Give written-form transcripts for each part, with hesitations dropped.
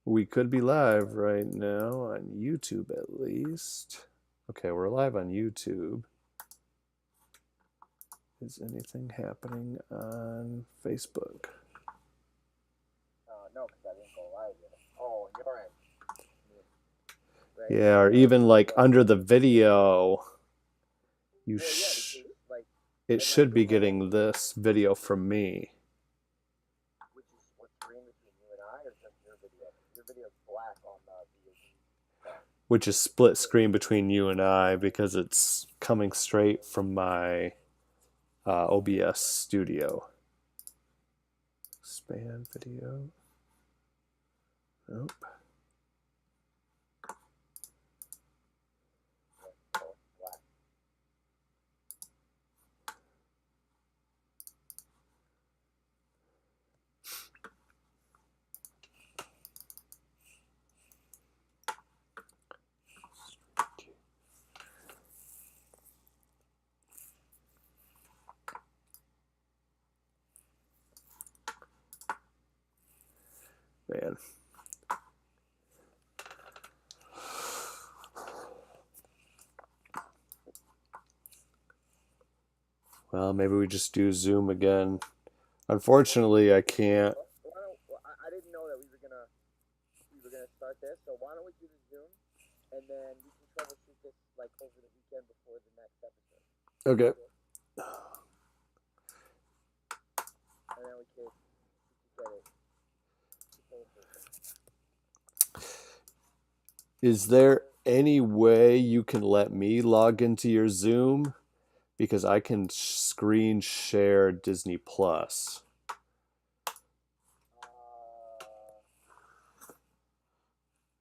We could be live right now on YouTube at least. Okay, we're live on YouTube. Is anything happening on Facebook? No, because I didn't go live yet. Oh, you're in. Right? Yeah, or even like under the video, you Well, yeah, because like it should be getting this video from me, which is what's green between you and I, or just your video? Your video's black on the VOD. which is split screen between you and I because it's coming straight from my OBS studio. Expand video. Nope. Black. Man. Well, maybe we just do Zoom again. Unfortunately, I can't. I didn't know that we were gonna start this, so why don't we do the Zoom, and then we can troubleshoot this like over the weekend before the next episode. Okay. And then we could get it. Is there any way you can let me log into your Zoom? Because I can screen share Disney Plus.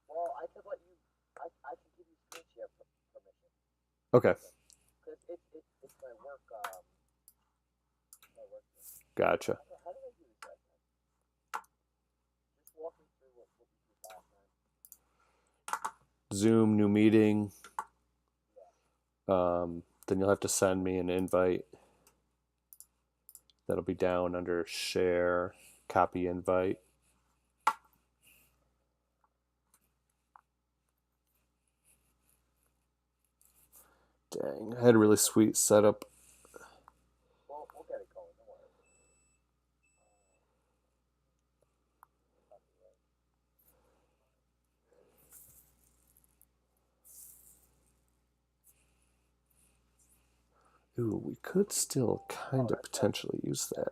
Well, I could let you. I can give you screen share permission. Okay. Because it's my work. My work. Gotcha. How did I do this last time? Just walking through what we did last time. Zoom, new meeting. Then you'll have to send me an invite. That'll be down under share, copy invite. Dang, I had a really sweet setup. Well, we'll get it going. Don't worry. Ooh, we could still kind of potentially use that.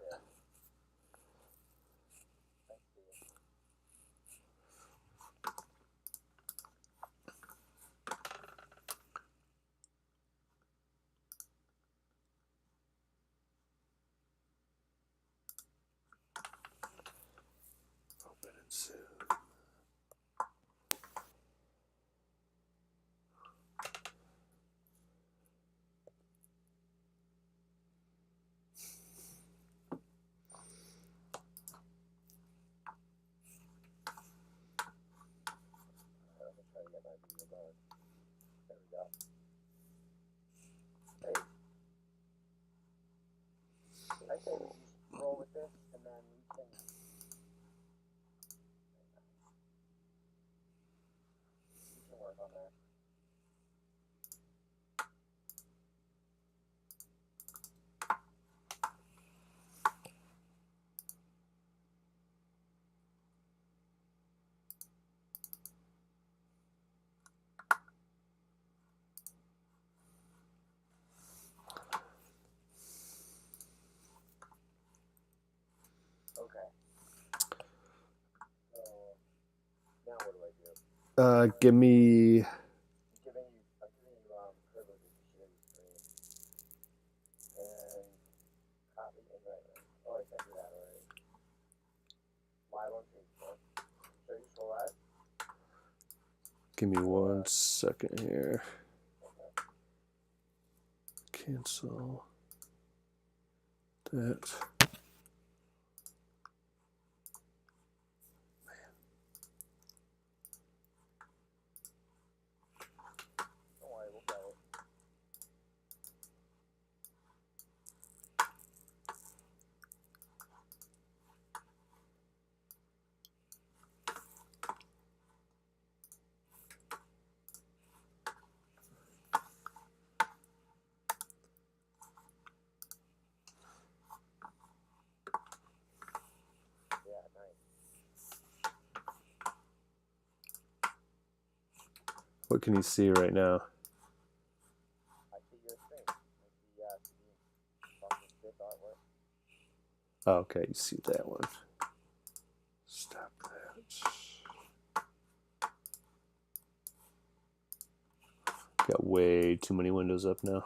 Open and Zoom. There we go. Hey. I say we just roll with this, and then we can work on that. Okay. So now what do I do? Give me. I'm giving you privileges to share the screen and copy invite. Oh, I sent you that already. Live on Facebook. Should I just go live? Give me 1 second here. Okay. Cancel that. Don't worry, we'll get it. What can you see right now? I see your screen. I see Sabine fucking Sith artwork. Oh, okay, you see that one. Stop that. Got way too many windows up now.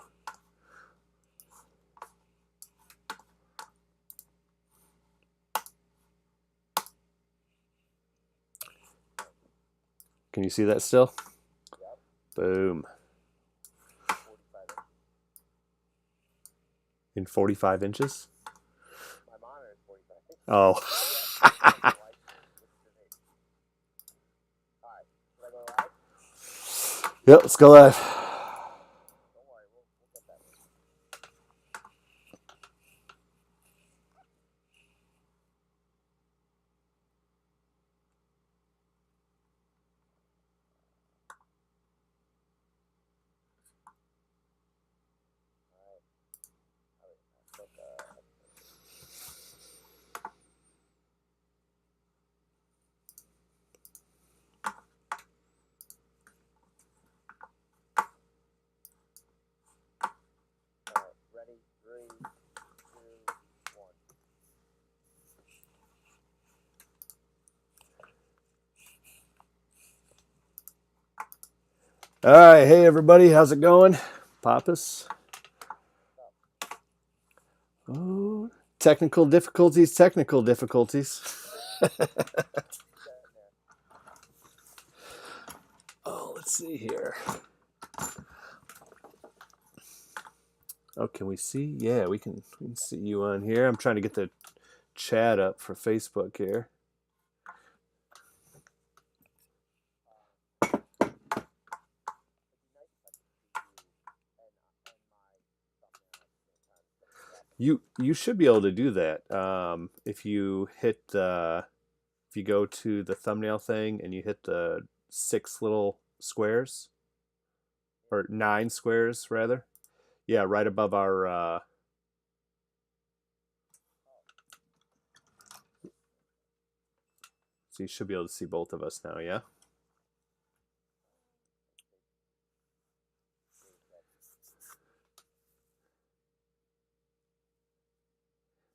Can you see that still? Yep. Boom. 45 inches. In 45 inches? My monitor is 45 inches. Oh. Yeah. Alright, should I go live? Yep, let's go live. Don't worry, we'll get that later. Alright. Alright, ready? 3, 2, 1. All right, hey everybody, how's it going? Pappas. Oh, technical difficulties. Oh, let's see here. Oh, can we see? Yeah, we can see you on here. I'm trying to get the chat up for Facebook here. You should be able to do that. If you go to the thumbnail thing and you hit the 6 little squares, or 9 squares rather. Yeah, right above our. So you should be able to see both of us now. Yeah.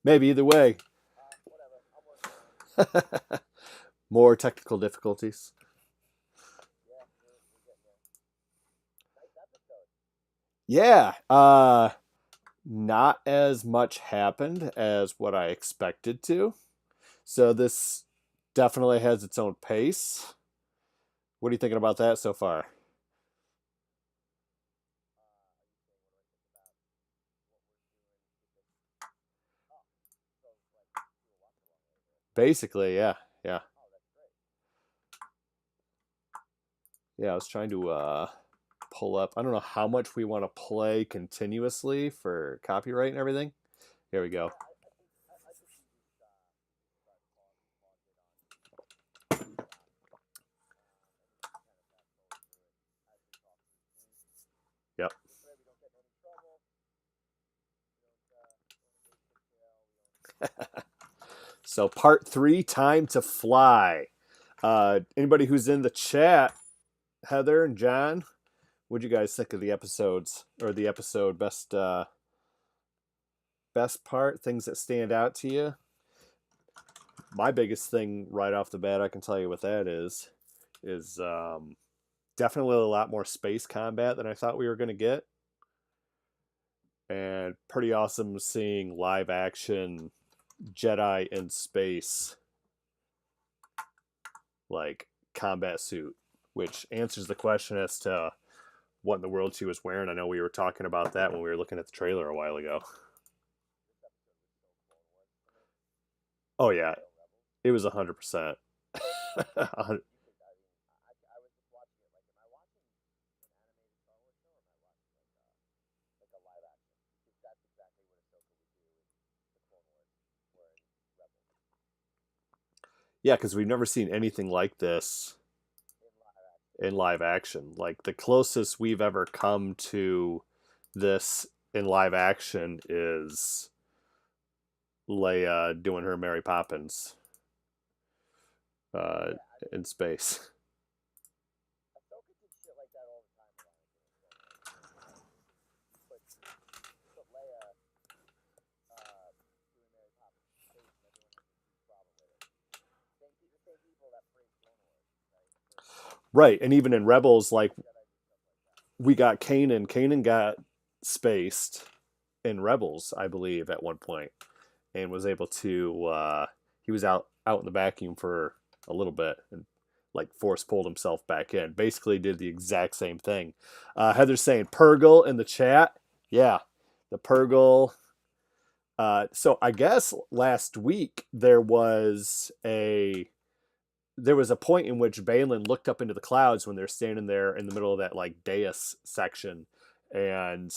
Maybe either way. Whatever. More technical difficulties. Yeah, we're getting there. Nice episode. Yeah. Not as much happened as what I expected to. So this definitely has its own pace. What are you thinking about that so far? Basically, yeah. Yeah. Yeah, I was trying to pull up. I don't know how much we want to play continuously for copyright and everything. Here we go. Yep. So part 3, time to fly. Anybody who's in the chat, Heather and John, what'd you guys think of the episodes, or the episode best part, things that stand out to you? My biggest thing right off the bat, I can tell you what that is definitely a lot more space combat than I thought we were going to get. And pretty awesome seeing live action Jedi in space, like combat suit, which answers the question as to what in the world she was wearing. I know we were talking about that when we were looking at the trailer a while ago. Oh yeah, it was 100%. Yeah, because we've never seen anything like this in live action. Like the closest we've ever come to this in live action is Leia doing her Mary Poppins in space. right. And even in Rebels, like Jedi do stuff like that. we got Kanan. Kanan got spaced in Rebels, I believe, at one point, and was able to. He was out in the vacuum for a little bit and like force pulled himself back in. Basically, did the exact same thing. Heather's saying Purgle in the chat. Yeah, the Purgle. So I guess last week there was a point in which Balin looked up into the clouds when they're standing there in the middle of that like dais section, and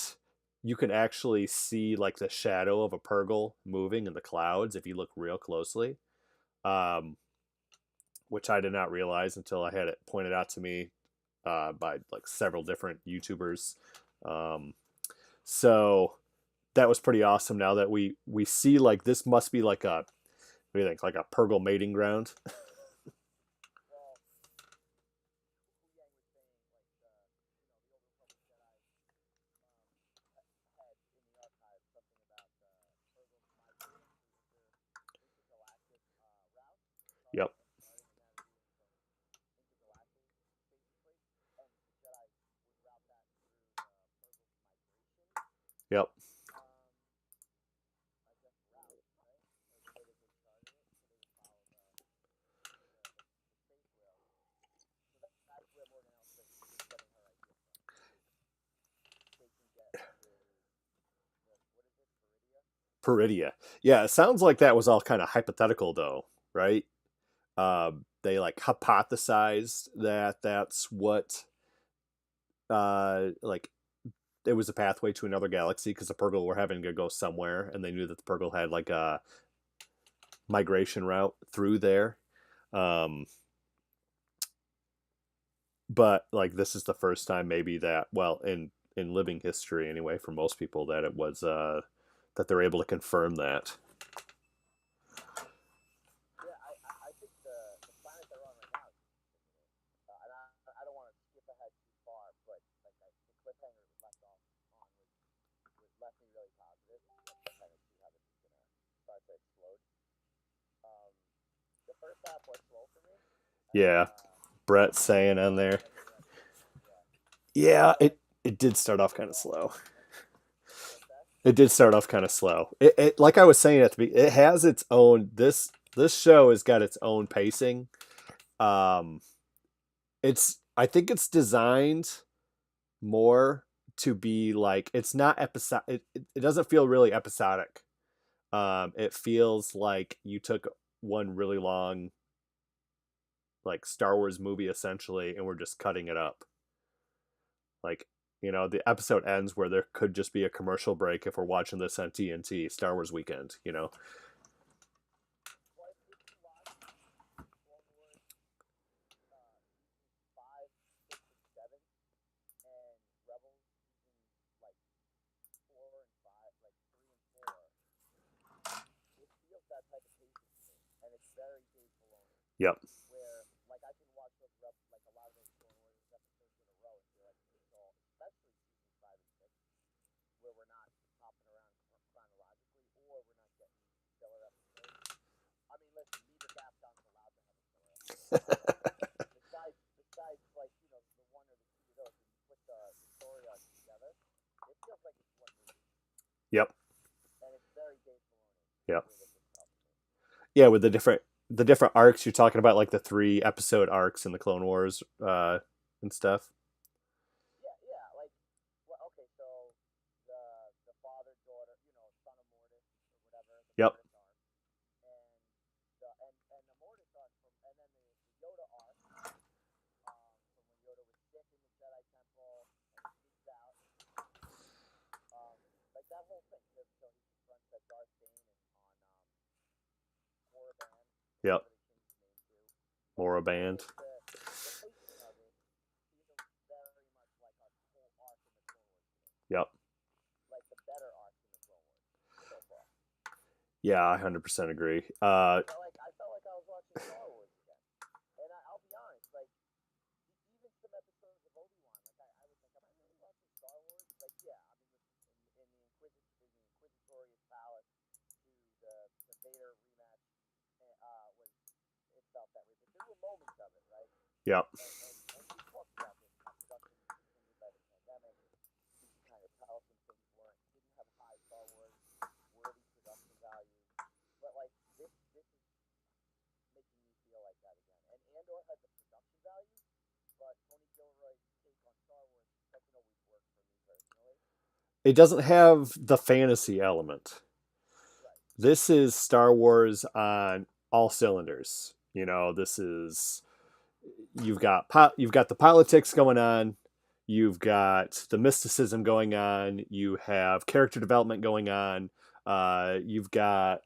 you can actually see like the shadow of a Purgle moving in the clouds if you look real closely, um, which I did not realize until I had it pointed out to me by like several different YouTubers. Um, so that was pretty awesome. Now that we see like this must be like a what do you think like a Purgle mating ground? Well, Hu Yang was saying like the Old Republic Jedi had in the archive something about Urgos migrating through intergalactic routes, Yep. starting and navigating from intergalactic, basically, and the Jedi would route that through Urgos migration. Yep. Um, I guess route, right? Or the way that they charted it, so they would follow the space rails. So that's where Morgan Elsbeth is getting her idea from. They can get to what is it, Viridia? Peridia. Yeah, it sounds like that was all kind of hypothetical though, right? They like hypothesized that that's what like it was a pathway to another galaxy because the Purgle were having to go somewhere, and they knew that the Purgle had like a migration route through there. Um, but like this is the first time maybe that well in living history anyway for most people that it was that they're able to confirm that. Yeah, I think the planet they're on right now is interesting to me. And I don't want to skip ahead too far, but like the cliffhanger we left off on was left me really positive. To kind of see how this is gonna start to explode. Um, the first half was slow for me. Yeah, Brett saying on there. Whenever you're ready. Yeah. Yeah, it did start off kind of slow. What's that? It did start off kind of slow. It like I was saying at the beginning, it has its own this show has got its own pacing. Um, it's I think it's designed more to be like it's not episodic. It doesn't feel really episodic. It feels like you took one really long like Star Wars movie essentially, and we're just cutting it up. Like the episode ends where there could just be a commercial break if we're watching this on TNT Star Wars weekend. Well, if you watch Clone Wars season 5, 6, and 7, and Rebels season like 4 and 5, like 3 and 4, it feels that type of pacing to me, and it's very Dave Filoni. Yep. Where like I can watch like a lot of those Clone Wars episodes in a row and feel like it's all, especially season 5 and 6, where we're not hopping around chronologically, or we're not getting filler episodes. I mean, listen, neither Capcom's allowed to have a filler episode, but besides like the one or the two of those, when you put the story arcs together, it feels like it's one movie, Yep. and it's very Dave Filoni Yep. the way that this helps me. Yeah, with the different arcs you're talking about, like the 3 episode arcs in the Clone Wars and stuff. Yeah, yeah. Like, well, okay, so the father daughter, son of Mortis or whatever, the Yep. Mortis arc, and the Mortis arc and then the Yoda arc, from when Yoda was sick in the Jedi Temple and he sneaks out, like that whole thing. So he confronts that Darth Bane on Korriban, Yep. whatever they changed the name to. Mora Band. The pacing of it feels very much like a whole arc in the Clone Wars to me. Yep. Like the better arcs in the Clone Wars so far. Yeah, I 100% agree. I felt like I was watching Star Wars again. And I'll be honest, like even some episodes of Obi-Wan, like I was like, am I really watching Star Wars? Like, yeah, I mean, in the Inquisitorious Palace to the Vader rematch, was it felt that way. But there were moments of it, right? Yep. And still had the production value, but Tony Gilroy's take on Star Wars doesn't always work for me personally. It doesn't have the fantasy element. Right. This is Star Wars on all cylinders. You know, this is you've got the politics going on, you've got the mysticism going on, you have character development going on, you've got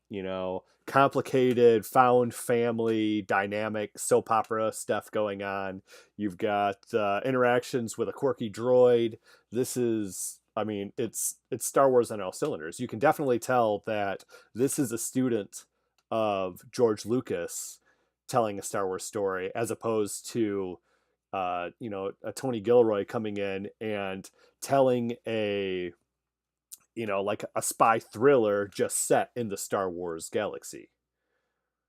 complicated found family dynamic soap opera stuff going on. You've got interactions with a quirky droid. This is, I mean, it's Star Wars on all cylinders. You can definitely tell that this is a student of George Lucas telling a Star Wars story, as opposed to a Tony Gilroy coming in and telling a like a spy thriller just set in the Star Wars galaxy.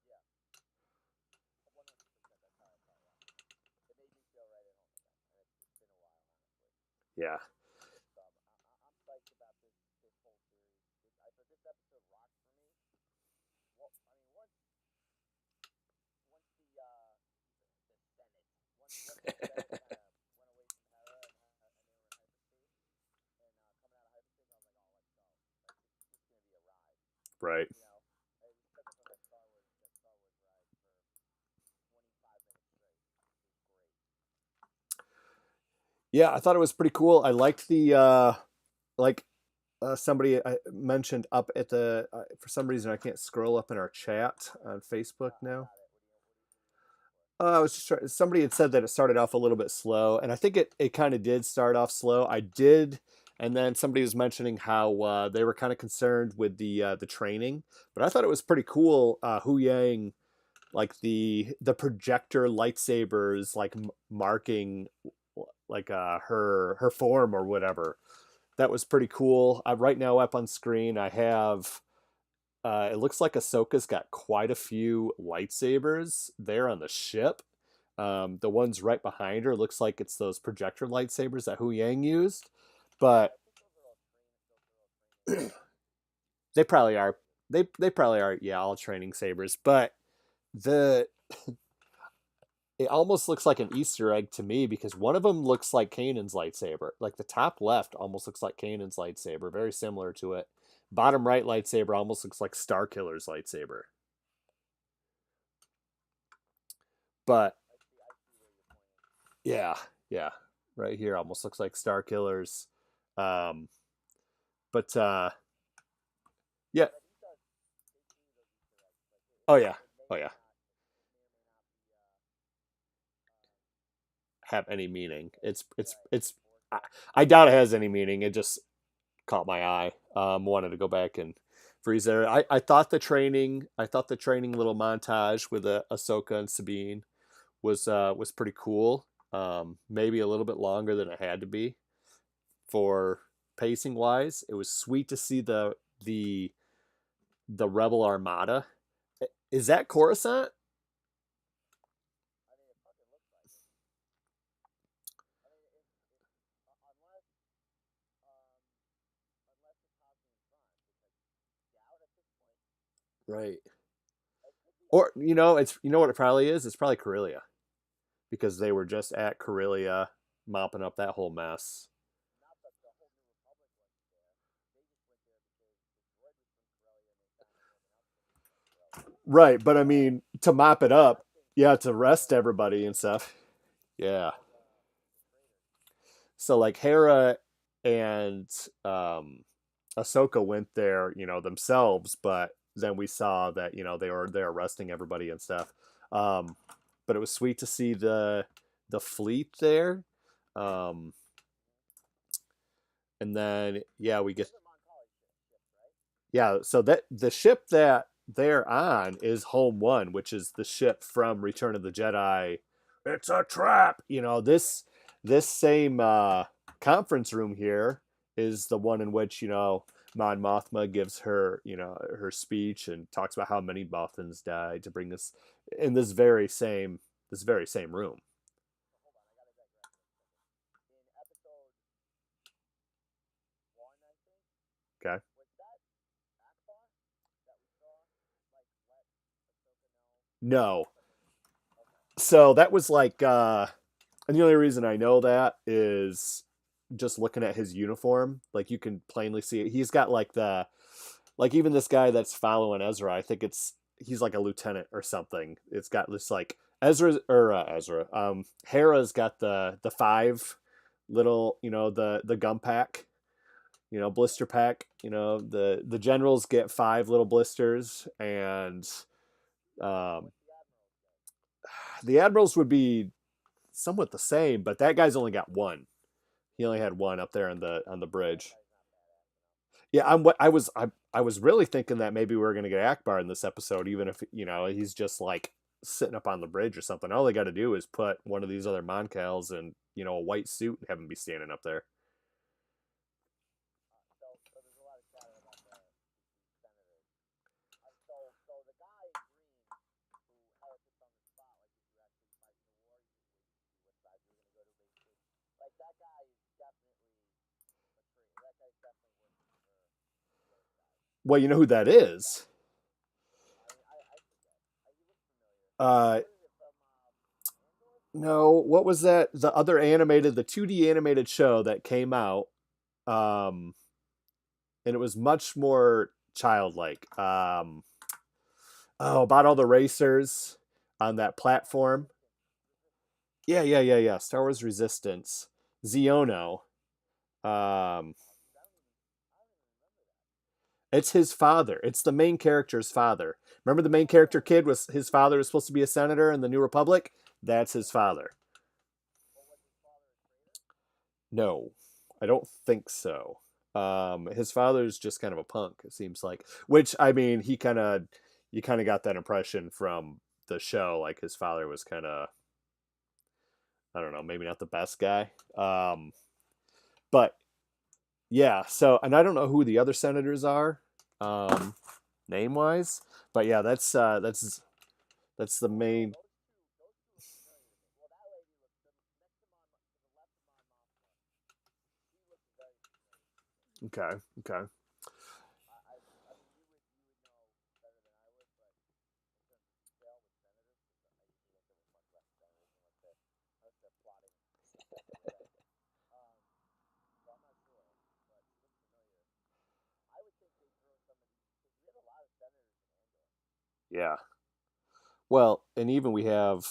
Yeah, 100%. That's how I felt. It made me feel right at home again, and it's been a while, honestly. Yeah. So I'm psyched about this whole series. This episode rocked for me. Well, I mean, once the Senate once the Senate kind of went away from Hera and they were in hyperspace and coming out of hyperspace, I was like, oh, let's go. Like this is gonna be a ride. Right. You know, we took it from that Star Wars ride for 25 minutes straight. It was great. Yeah, I thought it was pretty cool. I liked the like somebody mentioned up at the for some reason I can't scroll up in our chat on Facebook I now. got it. What are you looking for? I was just trying, somebody had said that it started off a little bit slow, and I think it kind of did start off slow. I did, and then somebody was mentioning how they were kind of concerned with the training, but I thought it was pretty cool. Hu Yang, like the projector lightsabers, like marking like her form or whatever. That was pretty cool. Right now up on screen, I have. It looks like Ahsoka's got quite a few lightsabers there on the ship. The ones right behind her looks like it's those projector lightsabers that Hu Yang used, Yeah, but I think those are all training they probably are. sabers. They probably are. Yeah, all training sabers. But the it almost looks like an Easter egg to me because one of them looks like Kanan's lightsaber. Like the top left almost looks like Kanan's lightsaber, very similar to it. Bottom right lightsaber almost looks like Starkiller's lightsaber. But I see where you're pointing. yeah, yeah, right here almost looks like Starkiller's. Um, but yeah, Yeah, they do those Easter eggs. Like oh yeah, it oh yeah, may or may not be have any meaning. right It's. I, important. I doubt it has any meaning. It just caught my eye. Wanted to go back and freeze there. I thought the training little montage with Ahsoka and Sabine was pretty cool. Maybe a little bit longer than it had to be for pacing wise. It was sweet to see the the Rebel Armada. Is that Coruscant? I mean, it fucking looks like it. I mean, um, unless it's Hosnian Prime, which I doubt at this point. Right. It could be. Or it's what it probably is. It's probably Corellia because they were just at Corellia mopping up that whole mess. Not that the whole New Republic wasn't there. They just went there because the droid was from Corellia and they found everyone else was from Corellia. Right, but I But mean to mop it the up, resting, yeah, to rest right? everybody and stuff. Yeah. The freighters. So like Hera and um Ahsoka went there, themselves, but then we saw that, they were there arresting everybody and stuff. But it was sweet to see the fleet there. Um and then yeah, we This get is a Moncali ship, right? yeah, so that the ship that they're on is Home One, which is the ship from Return of the Jedi. It's a trap. This same conference room here is the one in which Mon Mothma gives her her speech and talks about how many Bothans died to bring us in this very same room. So hold on, I gotta digress for a second. In episode one, I think, Okay. was that Akbar that we saw? Like let Ahsoka know No. that the okay. So that was like, and the only reason I know that is just looking at his uniform. Like you can plainly see it. He's got like like even this guy that's following Ezra. I think he's like a lieutenant or something. It's got this like Ezra. Hera's got the five little, the gum pack, blister pack. The generals get five little blisters, and um, the admirals would be somewhat the same, but that guy's only got one. He only had one up there on the bridge. Yeah, I was really thinking that maybe we are gonna get Akbar in this episode, even if he's just like sitting up on the bridge or something. All they got to do is put one of these other Moncals in a white suit and have him be standing up there. So there's a lot of chatter about the senators. So the guy in green who Hera puts on the spot, like if you actually fight in the war, which side you're gonna go to basically. Like that guy is definitely a traitor. That guy's definitely working for the other side. Well, you know who that is? I forget. He looks familiar. Uh, What is it from Andor? no, what was that? The 2D animated show that came out, um, and it was much more childlike. Oh, about all the racers on that platform. Yeah, yeah, yeah, yeah. Star Wars Resistance. Ziono. Um, I don't even remember that. it's his father. It's the main character's father. Remember the main character kid was his father was supposed to be a senator in the New Republic? That's his father. What was his father a traitor? No, I don't think so. His father's just kind of a punk, it seems like. Which I mean, you kind of got that impression from the show. Like his father was kind of, I don't know, maybe not the best guy. But yeah, so and I don't know who the other senators are, um, name wise, but yeah, that's the main. Those two look familiar to me. Well, that lady looks next to to the left of Mon Mothma. She looks very familiar to me. Okay, okay. I, I, I mean, you would know better than I would, but in terms of detail with senators, because I usually don't deal with much less senators unless they're plotting against the Jedi. Um, so I'm not sure, but she looks familiar. I would think they throw some of these because we have a lot of senators in Andor. Yeah. Well, and even we have,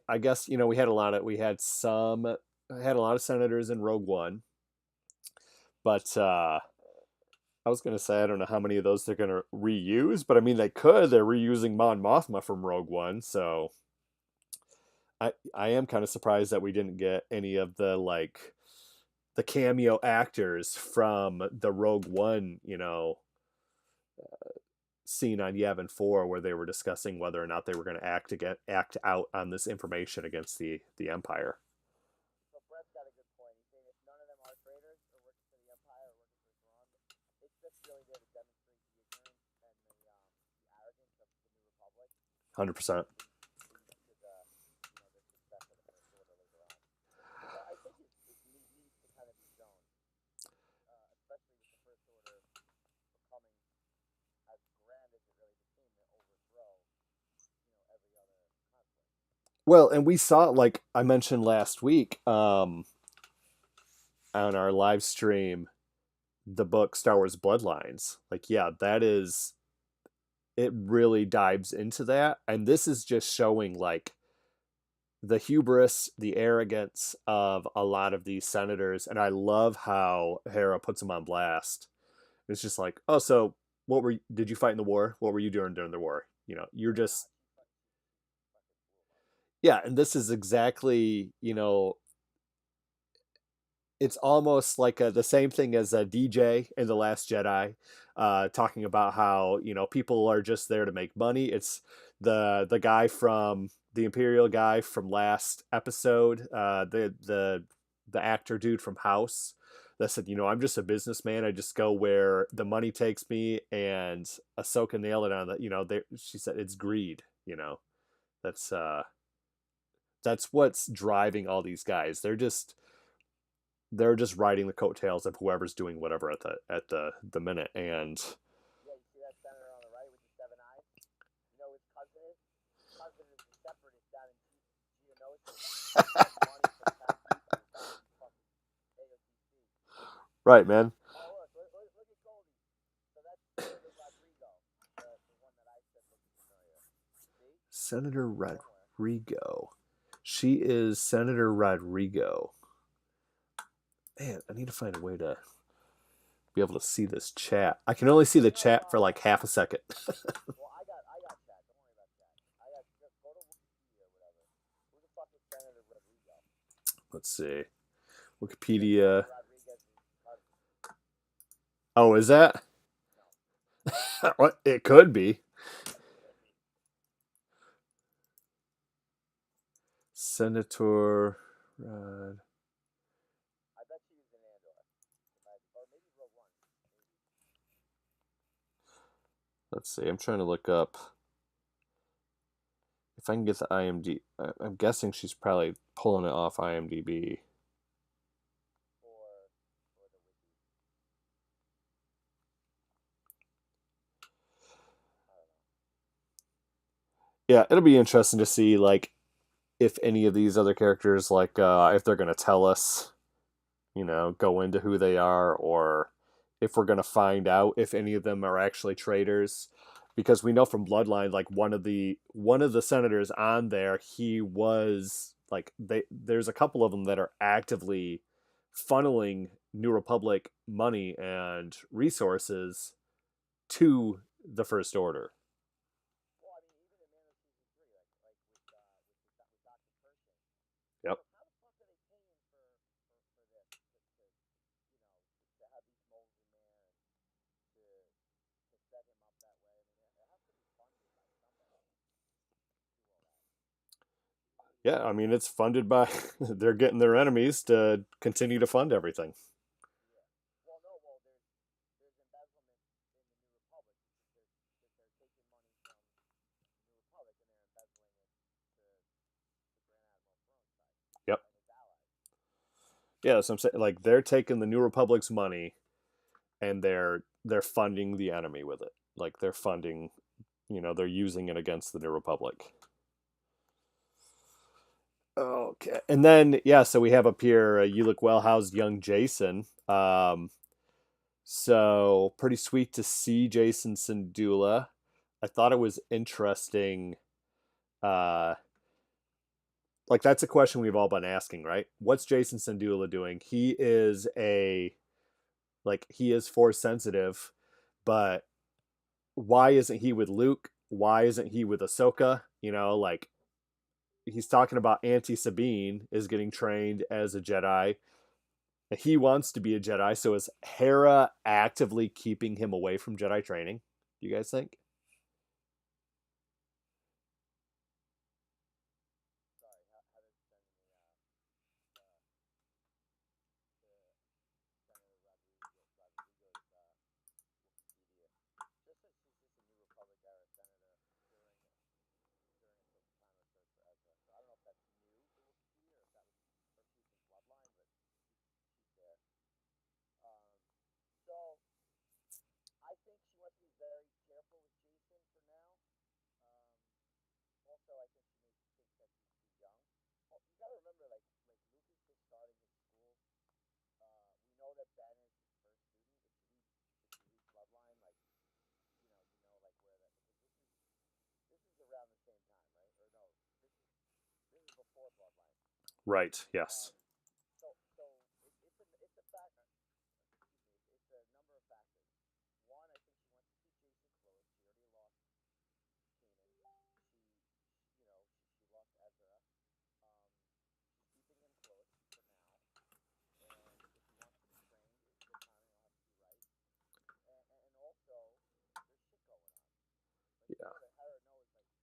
I guess we had a lot of we had some had a lot of senators in Rogue One, but I was gonna say I don't know how many of those they're gonna reuse, but I mean they could. They're reusing Mon Mothma from Rogue One, so I am kind of surprised that we didn't get any of the cameo actors from the Rogue One, scene on Yavin 4 where they were discussing whether or not they were going to act out on this information against the Empire. So Brett's got a good point. He's saying if none of them are traitors or working for the Empire or working for Thrawn, it's just really there to demonstrate the ignorance and the arrogance of the New Republic 100%. to the success of the First Order later on. So I think it needs to kind of be shown, especially with the First Order becoming as grand as it really became to overthrow, every other conflict. Well, and we saw, like I mentioned last week, on our live stream, the book Star Wars Bloodlines. Like, yeah, that is it really dives into that. And this is just showing like the hubris, the arrogance of a lot of these senators. And I love how Hera puts them on blast. It's just like, oh, so did you fight in the war? What were you doing during the war? You're Oh just, God, she fucking blew him up. yeah. And this is exactly, it's almost like the same thing as a DJ in The Last Jedi, talking about how people are just there to make money. It's the guy from the Imperial guy from last episode, the actor dude from House, that said, I'm just a businessman. I just go where the money takes me. And Ahsoka nailed it on that. She said it's greed. That's that's what's driving all these guys. They're just riding the coattails of whoever's doing whatever at the minute. And Yeah, you see that senator on the right with the seven eyes? You know who his cousin is? cousin is a separatist down in Geonosis getting money from Pac-People down in fucking AOTC. Right, man. Oh, look at Goldie. So that's Senator Rodrigo, the one that I said looked familiar. See? Senator Somewhere. Rodrigo. She is Senator Rodrigo. Man, I need to find a way to be able to see this chat. I can only see the chat for like half a second. Well, I got chat. Don't worry about chat. I got just go to Wikipedia or whatever. Who the fuck is Senator Rodrigo? Let's see. That's Wikipedia. Senator Rodriguez's cousin. Oh, is that? No. What? It could be. Senator Rod. I bet she was in Andor. Or maybe Rogue One. Maybe. Let's see. I'm trying to look up if I can get the IMDb. I'm guessing she's probably pulling it off IMDb. For the wiki. I don't know. Yeah, it'll be interesting to see like if any of these other characters like if they're gonna tell us, go into who they are, or if we're gonna find out if any of them are actually traitors. Because we know from Bloodline, like one of the senators on there, he was like there's a couple of them that are actively funneling New Republic money and resources to the First Order. Well, I mean, even in Mando season 3, like with Doctor Pershing, Yep. how the fuck are they paying for this to have these moles in there and to set him up that way? I mean, it has to be funded by somebody to do all that. Yeah, I mean it's funded by they're getting their enemies to continue to fund everything. Yeah. Well, no. Well, there's embezzlement in the New Republic because they're taking money from the New Republic and they're embezzling it to Grand Admiral Thrawn's side Yep. and his allies. Yeah, so I'm saying like they're taking the New Republic's money and they're funding the enemy with it. Like they're funding, they're using it against the New Republic. Okay, and then yeah, so we have up here. You look well. How's young Jason? So pretty sweet to see Jason Sindula. I thought it was interesting. Uh, like that's a question we've all been asking, right? What's Jason Sindula doing? He is force sensitive, but why isn't he with Luke? Why isn't he with Ahsoka? Like he's talking about Auntie Sabine is getting trained as a Jedi. He wants to be a Jedi, so is Hera actively keeping him away from Jedi training? Do you guys think? Sorry, Heather's sending me Senator Rodriguez's Wikipedia. Just says she's just a New Republic era senator during a time of search for Ezra. So I don't know if that's new to Wikipedia or if that was or if she's in Bloodline, but she's there. Um, so I think she wants to be very careful with Jason for now. Um, Also, I think she maybe thinks that he's too young. Well, you gotta remember, like Luke is just starting his school. We know that Ben is his first student. If you read Bloodline, like like where that because this is around the same time, right? Or no, this is before Bloodline. Right. Um, Yes. so it's a fact. Excuse me. It's a number of factors. One, I think she wants to keep Jason close. She already lost Kanan. She lost Ezra. Um, she's keeping him close for now, and if he wants to be trained, the timing will have to be right. And also, there's shit going on. Like we Yeah. know that Hera knows like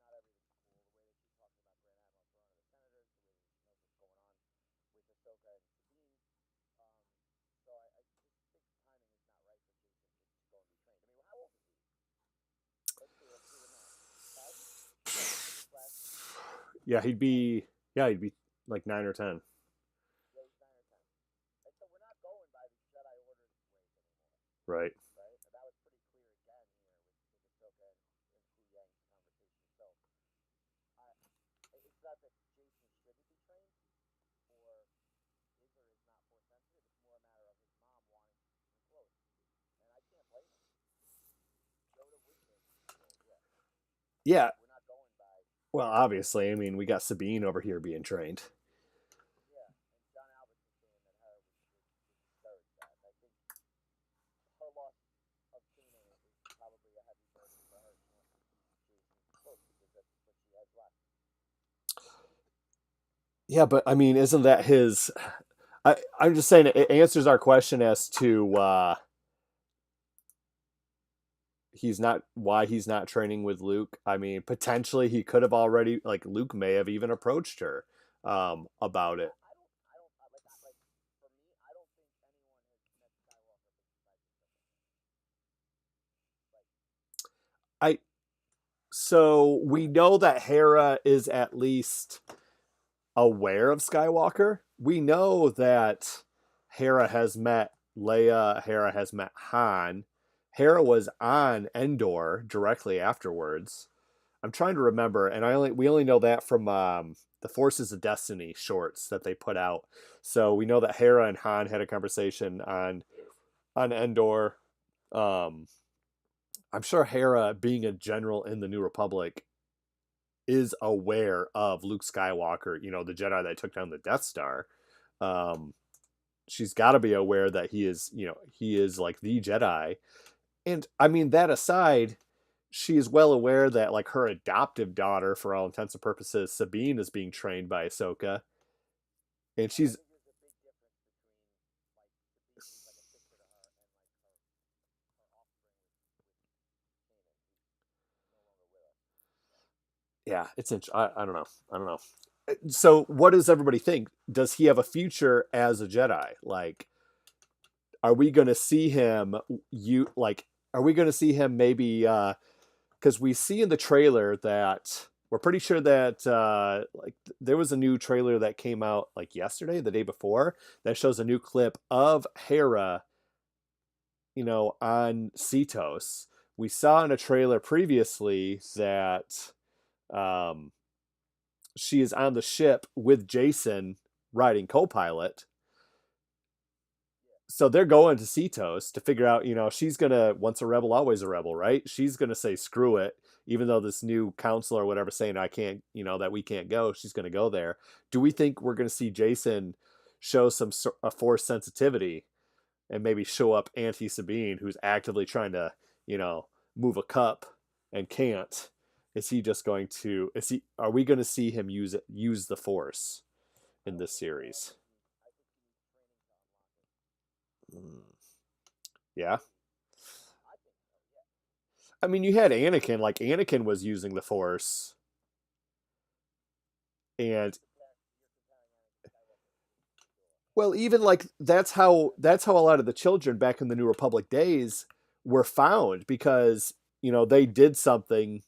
not everything's cool. The way that she's talking about Grand Admiral Thrawn and the senators, the way that she knows what's going on with Ahsoka and Sabine. Um, so I just think the timing is not right for Jason to go and be trained. I mean, how old is he? Let's do the math. 10 slash. Yeah, he'd be like 9 or 10. Yeah, he's 9 or 10. And so we're not going by the Jedi Order ways anymore, Right. right? And that was pretty clear again here with Ahsoka and Hu Yang's conversation. So it's not that Jason shouldn't be trained, or is or is not force sensitive. It's more a matter of his mom wanting to keep him close, and I can't blame him. Yoda would say, "Well, yeah, Yeah. we're not going by." Well, obviously, I mean, we got Sabine over here being trained. Yeah, and John Albert's saying that her would discourage that. And I think her loss of Kanan is probably a heavy burden for her. She wants to keep Jason close because that's what she has left. Yeah, but I mean, isn't that his? I'm just saying it answers our question as to he's not why he's not training with Luke. I mean, potentially he could have already like Luke may have even approached her about it. Like for me, I don't think anyone has met Skywalker besides like I so we know that Hera is at least aware of Skywalker. We know that Hera has met Leia, Hera has met Han. Hera was on Endor directly afterwards. I'm trying to remember, and we only know that from the Forces of Destiny shorts that they put out. So we know that Hera and Han had a conversation on Endor. Um, I'm sure Hera, being a general in the New Republic, is aware of Luke Skywalker. You know, the Jedi that took down the Death Star. Um, she's got to be aware that he is like the Jedi. And I mean, that aside, she is well aware that like her adoptive daughter, for all intents and purposes, Sabine, is being trained by Ahsoka, and I she's think there's a big difference between like Sabine, who's like a sister to her, and like her offspring with Kanan, who's no longer with us. yeah, it's I don't know, I don't know. So, what does everybody think? Does he have a future as a Jedi? Like, are we going to see him? You like, are we going to see him maybe? Because we see in the trailer that we're pretty sure that like there was a new trailer that came out like yesterday, the day before, that shows a new clip of Hera, on Cetos. We saw in a trailer previously that um, she is on the ship with Jason riding co-pilot. So they're going to Cetos to figure out, she's gonna once a rebel, always a rebel, right? She's gonna say screw it, even though this new council or whatever saying I can't, that we can't go. She's gonna go there. Do we think we're gonna see Jason show a force sensitivity and maybe show up anti Sabine, who's actively trying to, move a cup and can't? Is he just going to? Is he? Are we going to see him use the force I in don't this think so. series? I think he needs training to unlock it. Mm, yeah. I think so. Yeah. I mean, you had Anakin. Like Anakin was using the Force, and You're comparing Anakin Skywalker to Solo. well, even like that's how a lot of the children back in the New Republic days were found because they did something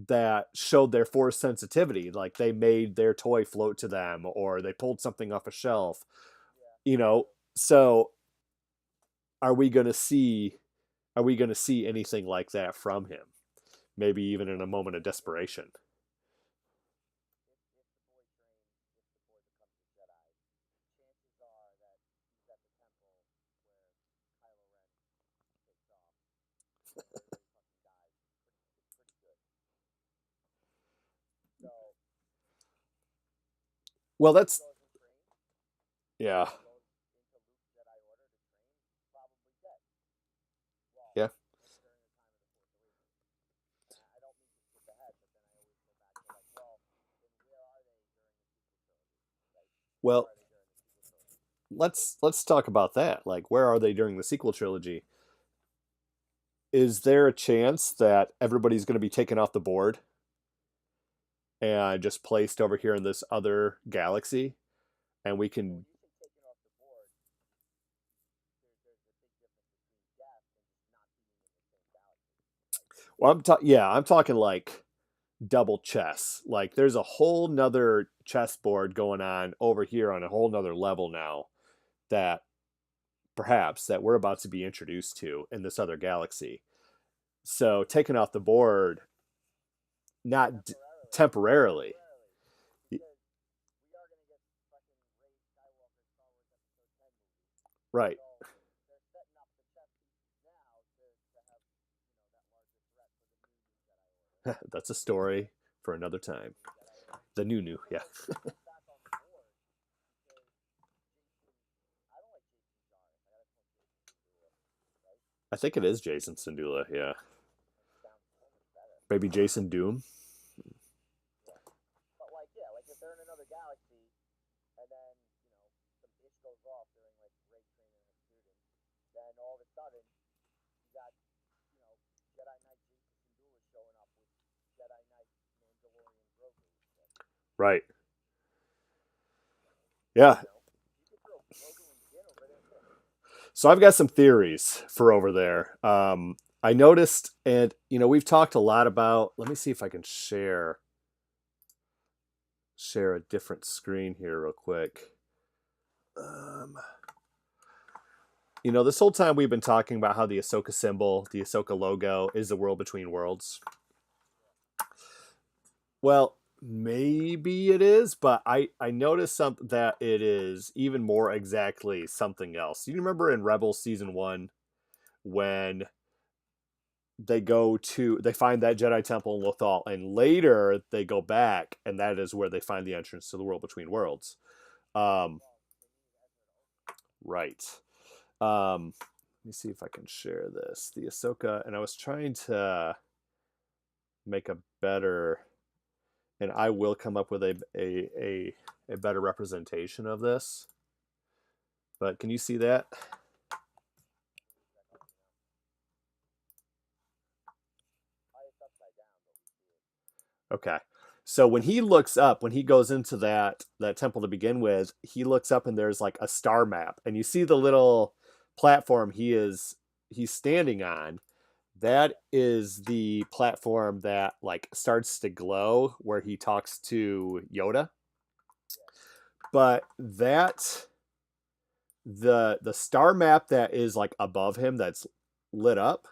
that showed their Force sensitivity. Like they made their toy float to them, or they pulled something off a shelf. Yeah. You know, so are we going to see? Are we going to see anything like that from him? Maybe even in a moment of desperation. If the boy trains, if the boy becomes a Jedi, chances are that he's at the temple where Kylo Ren takes off before he fucking dies. It's pretty good. So Well, if he that's goes and trains, yeah, if he goes into Luke's Jedi Order to train, he's probably dead. Well, yeah. during the time of the Force Awakens. And I don't mean to skip ahead, but then I always go back to like, well, then where are they during the sequel trilogy? Like, where Well, are they during the sequel trilogy? let's talk about that. Like, where are they during the sequel trilogy? Is there a chance that everybody's going to be taken off the board and just placed over here in this other galaxy, and we So can? when you say taken off the board, there's a big difference between death and just not being in the same galaxy, right? Well, I'm talking like double chess. Like, there's a whole nother chessboard going on over here on a whole nother level now that perhaps that we're about to be introduced to in this other galaxy. So taken off the board, not Temporarily. temporarily, Temporarily. Right. So they're setting up the chess pieces now to have that larger threat for the new Jedi Order. That's a And story for another time. new Jedi Order. The new, And even yeah. though Jason's back on the board, because Jason, I don't like Jason Jarvis. I gotta call Jason Segula, right? I think it is Jason Sindula, yeah. That sounds so much better. Maybe Jason Doom. Yeah. But like, yeah, like if they're in another galaxy, and then some ish goes off during like Ray training her students, then all of a sudden you got Jedi Knight Jason Sindula showing up with Jedi Knight Mandalorian Grogu shit. Right. Yeah. You could throw Grogu and Jin over there too. So I've got some theories for over there. I noticed, and we've talked a lot about. Let me see if I can share a different screen here real quick. This whole time we've been talking about how the Ahsoka symbol, the Ahsoka logo, is the world between worlds. Well, maybe it is, but I noticed something that it is even more exactly something else. You remember in Rebels season 1 when they find that Jedi temple in Lothal, and later they go back, and that is where they find the entrance to the world between worlds. Um, right. Let me see if I can share this. The Ahsoka, and I was trying to make a better, and I will come up with a better representation of this. But can you see that? Okay. So when he looks up, when he goes into that temple to begin with, he looks up and there's like a star map, and you see the little platform he's standing on. That is the platform that like starts to glow where he talks to Yoda. But the star map that is like above him that's lit up.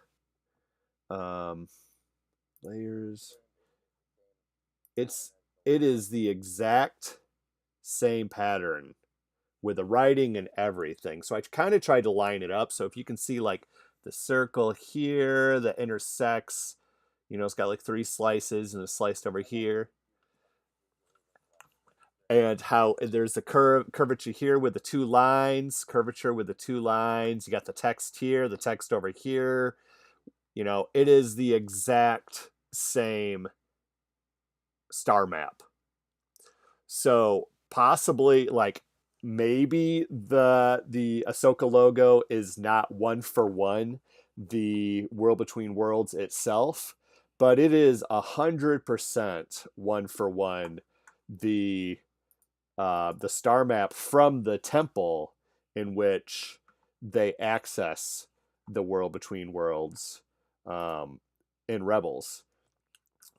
Um, layers. It is the exact same pattern with the writing and everything. So I kind of tried to line it up. So if you can see like the circle here that intersects, it's got like 3 slices and it's sliced over here. And how there's the curvature here with the 2 lines, curvature with the 2 lines. You got the text here, the text over here. It is the exact same star map. So possibly like maybe the Ahsoka logo is not one for one the World Between Worlds itself, but it is 100% one for one the star map from the temple in which they access the World Between Worlds in Rebels.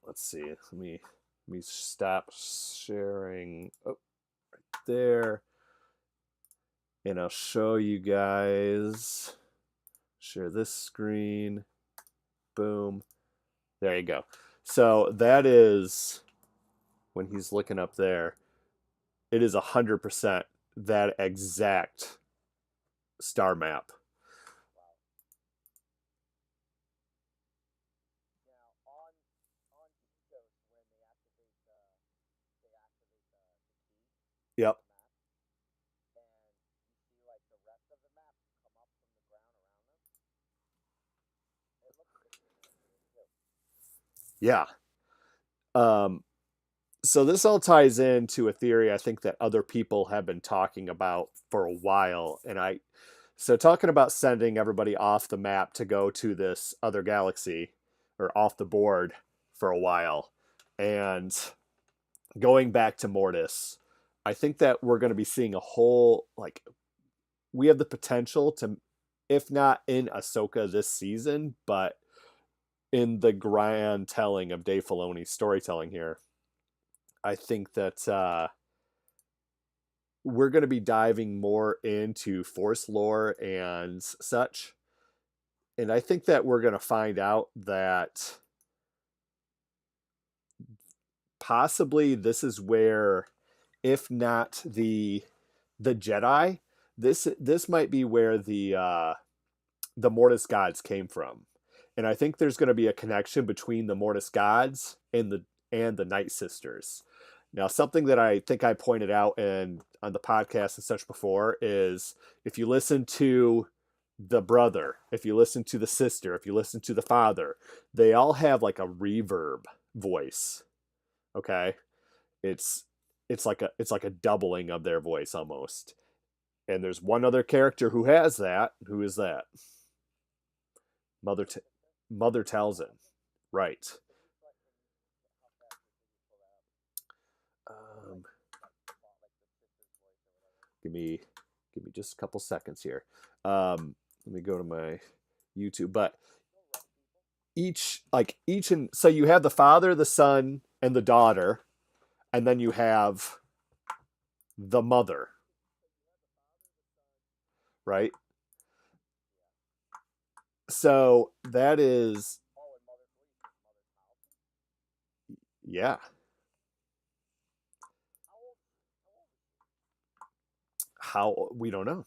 Let's see. Let me stop sharing. Oh, right there. And I'll show you guys. Share this screen. Boom. There you go. So that is when he's looking up there. It is 100% that exact star map. Now on Ethos, when they activate the key Yep. on the map, and you see like the rest of the map come up from the ground around them, it looks the same too. Yeah. Um, so this all ties into a theory I think that other people have been talking about for a while, and talking about sending everybody off the map to go to this other galaxy or off the board for a while, and going back to Mortis, I think that we're going to be seeing a whole like we have the potential to, if not in Ahsoka this season, but in the grand telling of Dave Filoni's storytelling here, I think that we're going to be diving more into Force lore and such. And I think that we're going to find out that possibly this is where, if not the Jedi, this might be where the Mortis gods came from, and I think there's going to be a connection between the Mortis gods and the Night Sisters. Now, something that I think I pointed out and on the podcast and such before is if you listen to the brother, if you listen to the sister, if you listen to the father, they all have like a reverb voice. Okay, it's it's like a doubling of their voice almost. And there's one other character who has that. Who is that? Mother T- Mother Talzin. Right. Um, give me give me just a couple seconds here. Let me go to my YouTube. But each and so you have the father, the son, and the daughter, and then you have the mother, right? So that is yeah. How we don't know.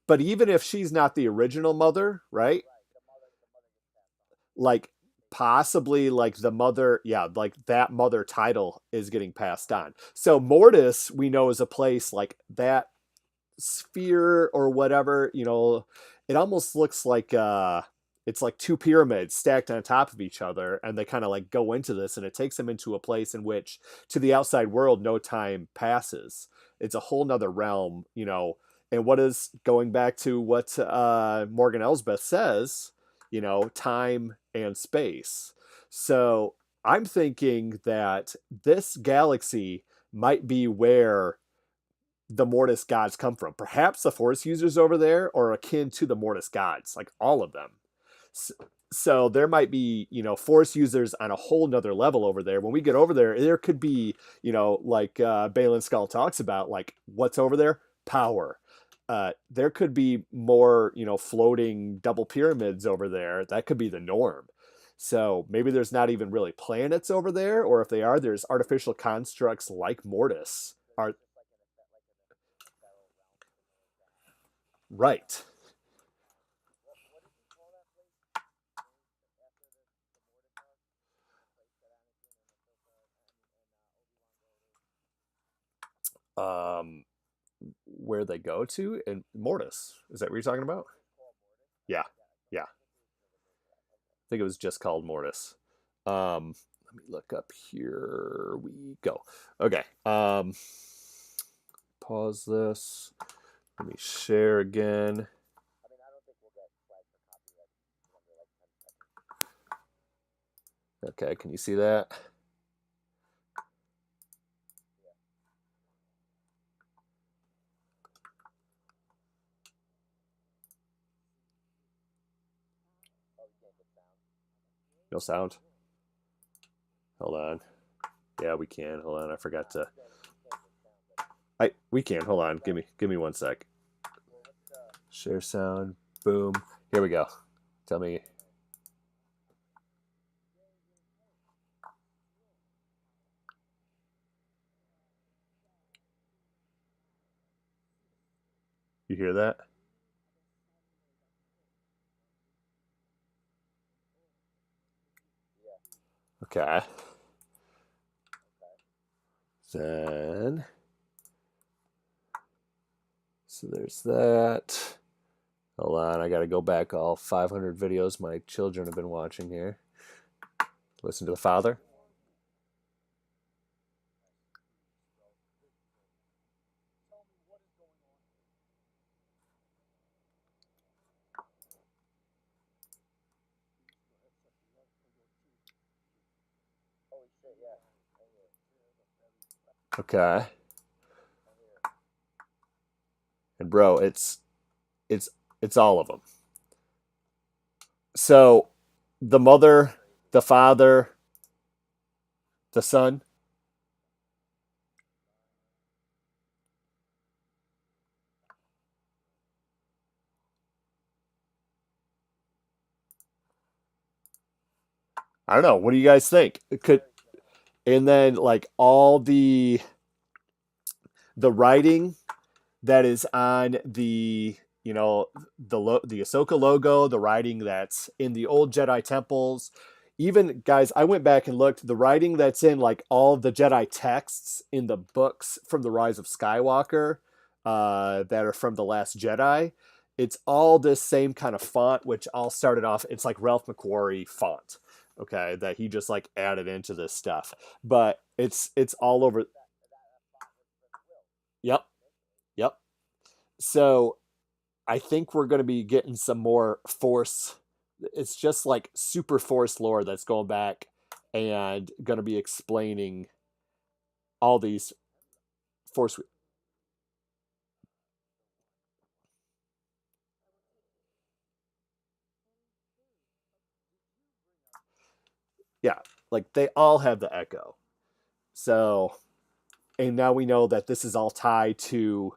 But even if she's not the original mother, right? Like possibly like the mother, yeah, like that mother title is getting passed on. So Mortis, we know, is a place like that sphere or whatever, it almost looks like it's like two pyramids stacked on top of each other, and they kind of like go into this, and it takes them into a place in which to the outside world no time passes. It's a whole nother realm. And what is going back to what Morgan Elsbeth says, time and space. So I'm thinking that this galaxy might be where the Mortis gods come from. Perhaps the Force users over there are akin to the Mortis gods, like all of them. So there might be, Force users on a whole nother level over there. When we get over there, there could be, like Balin Skull talks about, like what's over there? Power. There could be more, floating double pyramids over there. That could be the norm. So maybe there's not even really planets over there, or if they are, there's artificial constructs like Mortis. Are right. Um, where they go to and Mortis. Is that what you're talking about? Yeah, yeah. I think it was just called Mortis. Let me look up. Here we go. Okay. Pause this. Let me share again. Okay, can you see that? No sound. Hold on. Yeah, we can. Hold on. I forgot to. We can. Hold on. Give me 1 sec. Share sound. Boom. Here we go. Tell me. You hear that? Okay. Then. So there's that. Hold on, I gotta go back all 500 videos my children have been watching here. Listen to the father. Okay. And bro, it's it's all of them. So the mother, the father, the son. I don't know. What do you guys think? It could, and then like all the writing that is on the the Ahsoka logo, the writing that's in the old Jedi temples. Even guys, I went back and looked the writing that's in like all the Jedi texts in the books from the Rise of Skywalker that are from the Last Jedi. It's all this same kind of font, which all started off. It's like Ralph McQuarrie font, okay, that he just like added into this stuff. But it's all over. that font was for the will Yep, initially. yep. So I think we're going to be getting some more force. It's just like super force lore that's going back and going to be explaining all these force. Yeah, like they all have the echo. So, and now we know that this is all tied to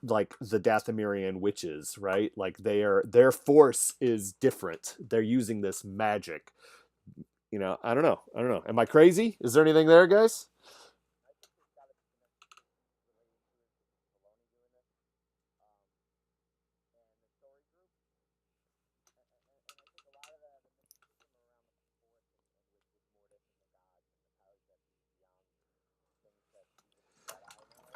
like the Dathomirian witches, right? Like their force is different. They're using this magic. I don't know. I don't know. Am I crazy? Is there anything there, guys? I think there's got to be some implications related to it with Filoni doing this, and the story group, and I think a lot of the mysticism around the Force and with Mortis and the gods and the powers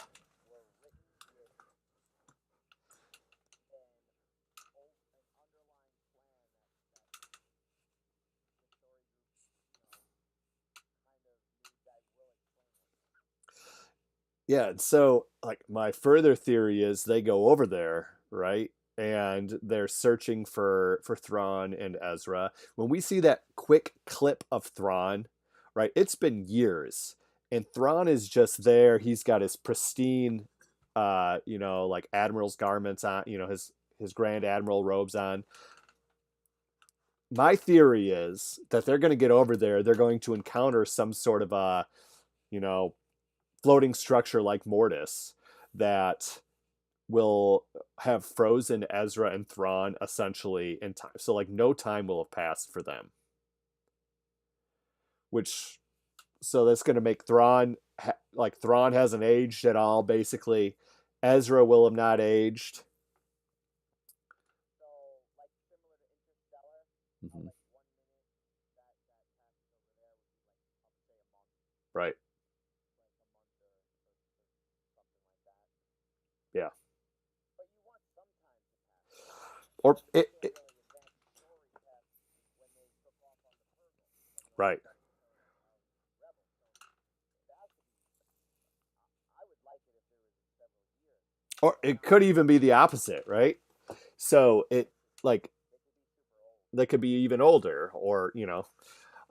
that be beyond things that even the Jedi know were written with an underlying plan that the story group, kind of knew that will explain one day. Yeah, so like my further theory is they go over there, right? And they're searching for Thrawn and Ezra. When we see that quick clip of Thrawn, right? It's been years. And Thrawn is just there. He's got his pristine like admiral's garments on, his grand admiral robes on. My theory is that they're going to get over there, they're going to encounter some sort of a, you know, floating structure like Mortis that will have frozen Ezra and Thrawn essentially in time. So like no time will have passed for them. Which so that's going to make like Thrawn hasn't aged at all. Basically, Ezra will have not aged. So, like similar to Interstellar, how Mm-hmm. like 1 minute that passes over there would be like, I'll say a month, Right. like a month or something like that. Yeah. But you want some time to pass Or because you can't really advance the story past when they took off on the Purgle and the right. return of Rebels. So that could be. I would like it if there was several years, Or but it could even be the opposite, right? So it like they could be super old. they could be even older, or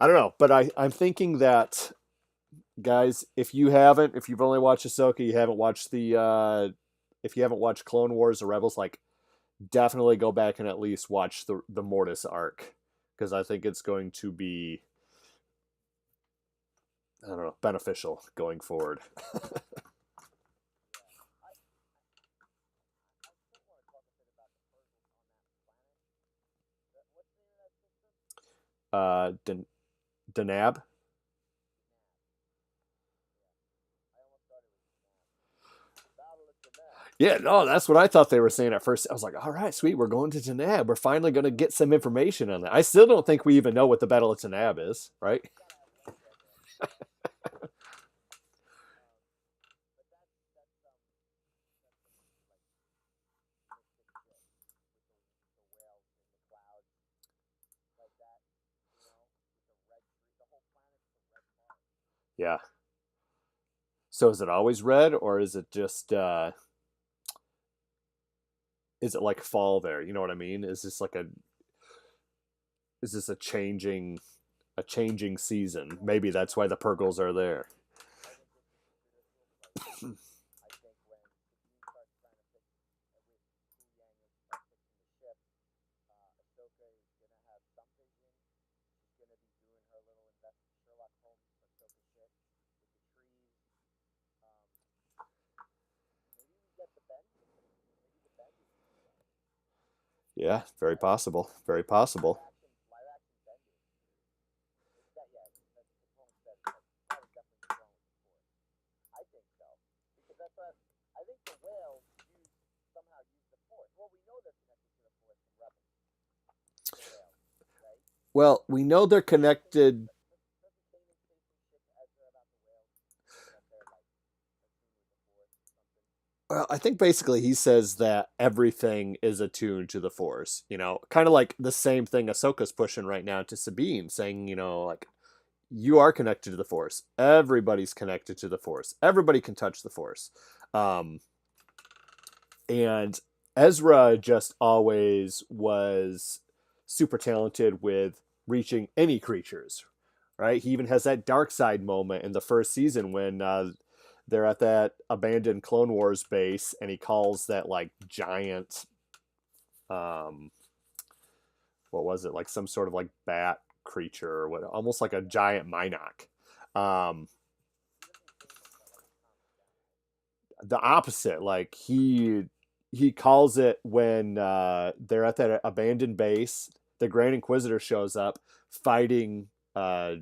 I don't know. But I'm thinking that guys, if you've only watched Ahsoka, you haven't watched if you haven't watched Clone Wars or Rebels, like definitely go back and at least watch the Mortis arc because I think it's going to be, I don't know, beneficial going forward. Yeah, I still want to talk a bit about the Purgles on that planet. What's the name of that system? Denab. Denab. Yeah, I almost thought it was Denab. Battle of Denab. Yeah, no, that's what I thought they were saying at first. I was like, all right, sweet, we're going to Denab. We're finally going to get some information on that. I still don't think we even know what the Battle of Denab is, right? We gotta have Wookiee on there. Um, but that's some like mystic shit with the whales in the clouds like that. With the red tree. The whole planet's the red mark. Yeah. So is it always red, or is it like fall there? You know what I mean? Is this a changing season? Maybe that's why the Purgles are there. I think this is a spiritual crisis. I think when Sabine starts trying to fix with Hu Yang starts fixing the ship, Ahsoka is gonna have some vision. She's gonna be doing her little Sherlock Holmes Ahsoka shit with the trees. Um, maybe we get the bend. Maybe the bend is coming back, Yeah, very right? possible. Very possible. Live action bending. Maybe that. Yeah, the clone said that that was definitely the clone with the force. I think so because that's what. I think the whales somehow use the force. Well, we know they're connected to the force from Rebels. The whales, right? Well, we know they're Doesn't connected. doesn't Kanan say some shit to Ezra about the whales that they're like attuned with the force or something? Well, I think basically he says that everything is attuned to the Force. Kind of like the same thing Ahsoka's pushing right now to Sabine, saying, like you are connected to the Force. Everybody's connected to the Force. Everybody can touch the Force. Um, and Ezra just always was super talented with reaching any creatures, right? He even has that dark side moment in the first season when they're at that abandoned Clone Wars base, and he calls that like giant, um, what was it, like some sort of like bat creature or what, almost like a giant Minoc. Um, He doesn't say much about like calm it down, right? the opposite, like he calls it when they're at that abandoned base. The Grand Inquisitor shows up fighting uh,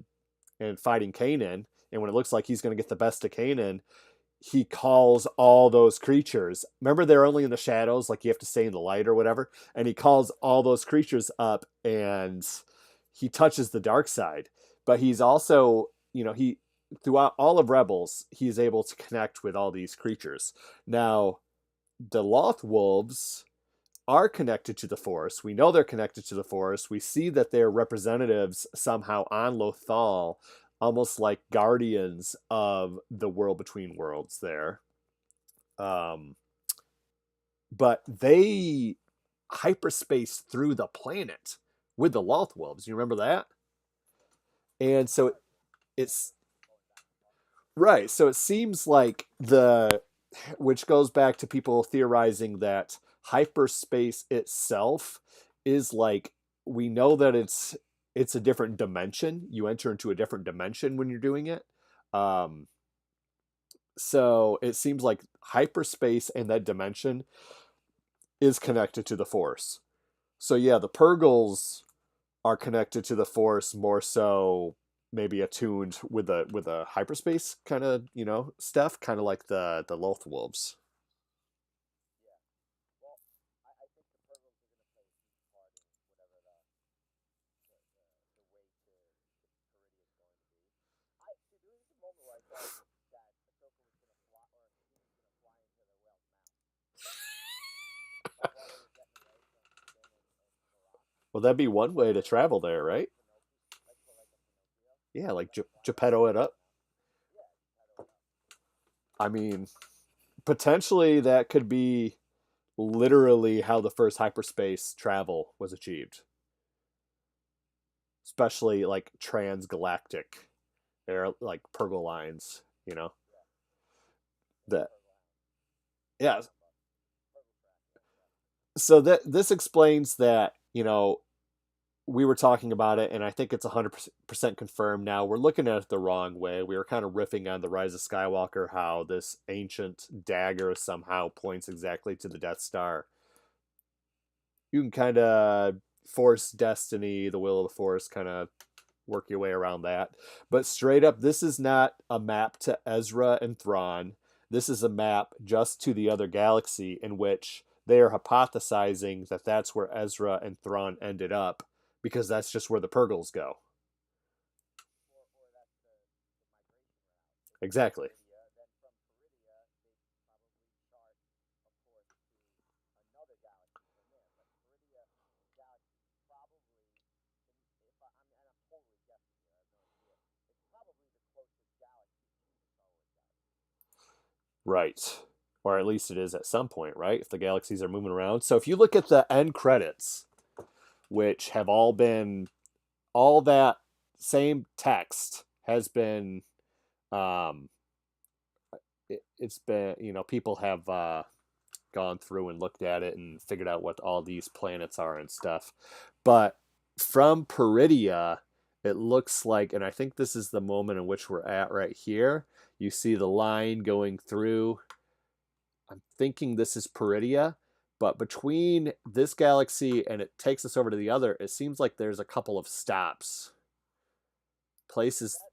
fighting Kanan, and when it looks like he's going to get the best of Kanan, he calls all those creatures. Remember, they're only in the shadows, like you have to stay in the light or whatever. And he calls all those creatures up, and he touches the dark side. But he's also, he throughout all of Rebels, he's able to connect with all these creatures. Now, the Loth Wolves are connected to the Force. We know they're connected to the Force. We see that they're representatives somehow on Lothal, almost like guardians of the world between worlds there. Um, but they hyperspace through the planet with the Loth Wolves. You remember that? And I so remember it's going back and forth. right. So it seems like which goes back to people theorizing that hyperspace itself is like, we know that it's a different dimension. You enter into a different dimension when you're doing it. Um, so it seems like hyperspace and that dimension is connected to the Force. So yeah, the Purgles are connected to the Force more so, maybe attuned with a hyperspace kind of stuff, kind of like the Loth Wolves. Yeah. Well, I think the Purgles are going to play a huge part in whatever the way to Peridia is going to be. Dude, there was a moment where I thought that Ahsoka was going to fly, or Sabine was going to fly into the whale's mouth, like while they were getting away from Finn and the Rock. Well, that'd be one way to Like travel there, like right? a Pinocchio, like a Pinocchio, Yeah, like like flying into Geppetto the it whale's up. mouth. Yeah, just pedal it up. I mean, potentially that could be literally how the first hyperspace travel was achieved, especially like transgalactic air, like Purgle lines. Yeah, yeah, That Purgle Hound. yeah. Purgle Track. Yeah, So that this explains that we were talking about it, and I think it's 100% confirmed now. We're looking at it the wrong way. We were kind of riffing on the Rise of Skywalker, how this ancient dagger somehow points exactly to the Death Star. You can kind of force destiny, the will of the Force, kind of work your way around that. But straight up, this is not a map to Ezra and Thrawn. This is a map just to the other galaxy, in which they are hypothesizing that that's where Ezra and Thrawn ended up, because that's just where the Purgles go. or that's the migration route. If it's Exactly. Peridia, then from Peridia they probably chart a course to another galaxy from there. But Peridia galaxy probably, if I, I'm and I'm totally guessing here, I have no idea. It's probably the closest galaxy to the Star Wars galaxy. Right. Or at least it is at some point, right? If the galaxies are moving around. So if you look at the end credits, which have all been, all that same text has been, um, it's been, people have gone through and looked at it and figured out what all these planets are and stuff. But from Peridia, it looks like, and I think this is the moment in which we're at right here. You see the line going through. I'm thinking this is Peridia, but between this galaxy and it takes us over to the other, it seems like there's a couple of stops, Is places. that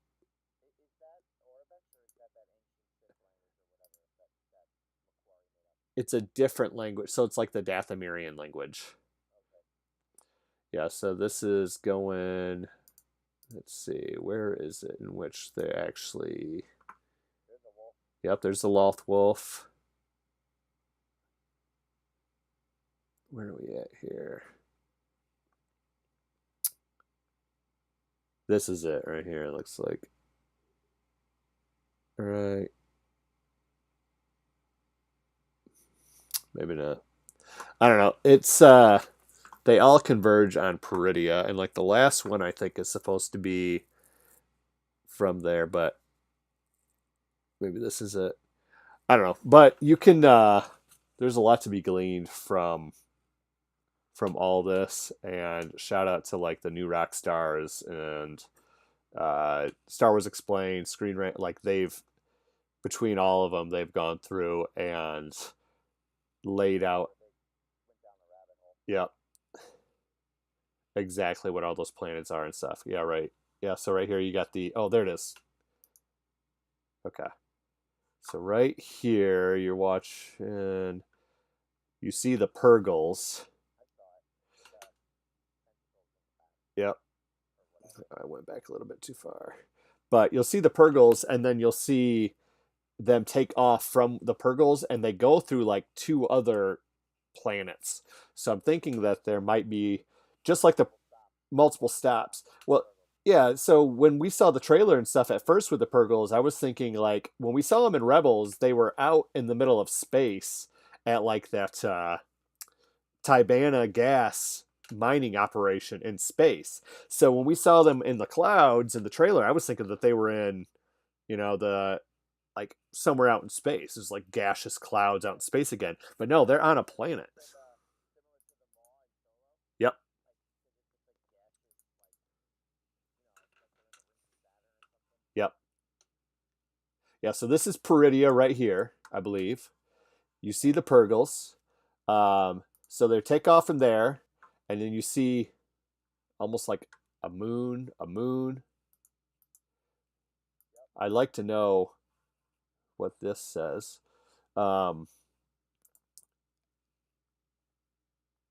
is that Orbis or is that that ancient Sith language or whatever that It's a different language, so it's like the Dathomirian language. Okay. Yeah, so this is going. Let's see, where is it in which they actually. There's a wolf. Yep, there's the Loth Wolf. Where are we at here? This is it right here, it looks like. All right. Maybe not. I don't know. It's they all converge on Peridia, and like the last one I think is supposed to be from there, but maybe this is it. I don't know. But you can there's a lot to be gleaned from all this, and shout out to like the new rock stars and Star Wars Explained, Screen Rant, like they've between all of them they've gone through and laid out, They went down the rabbit hole. yep, exactly what all those planets are and stuff. Yeah, right. Yeah, so right here you got the, oh, there it is. Okay. So right here you're watching, you see the Purgles. I saw it. The tentacles in the back Yep. or whatever. I went back a little bit too far. But you'll see the Purgles, and then you'll see them take off from the Purgles, and they go through like two other planets. So I'm thinking that there might be just like the multiple stops. Well, yeah. So when we saw the trailer and stuff at first with the Purgles, I was thinking like when we saw them in Rebels, they were out in the middle of space at like that Tibana gas mining operation in space. So when we saw them in the clouds in the trailer, I was thinking that they were in, the like somewhere out in space. There's like gaseous clouds out in space again. But no, they're on a planet. Like similar to the Maw and Solo, Yep. like because it's just like gaseous, like they're in the rings of Saturn or something. Yep. Yeah, so this is Peridia right here, I believe. You see the Purgles. So they take off from there, and then you see almost like a moon, a moon. Yep. I'd like to know what this says. Um,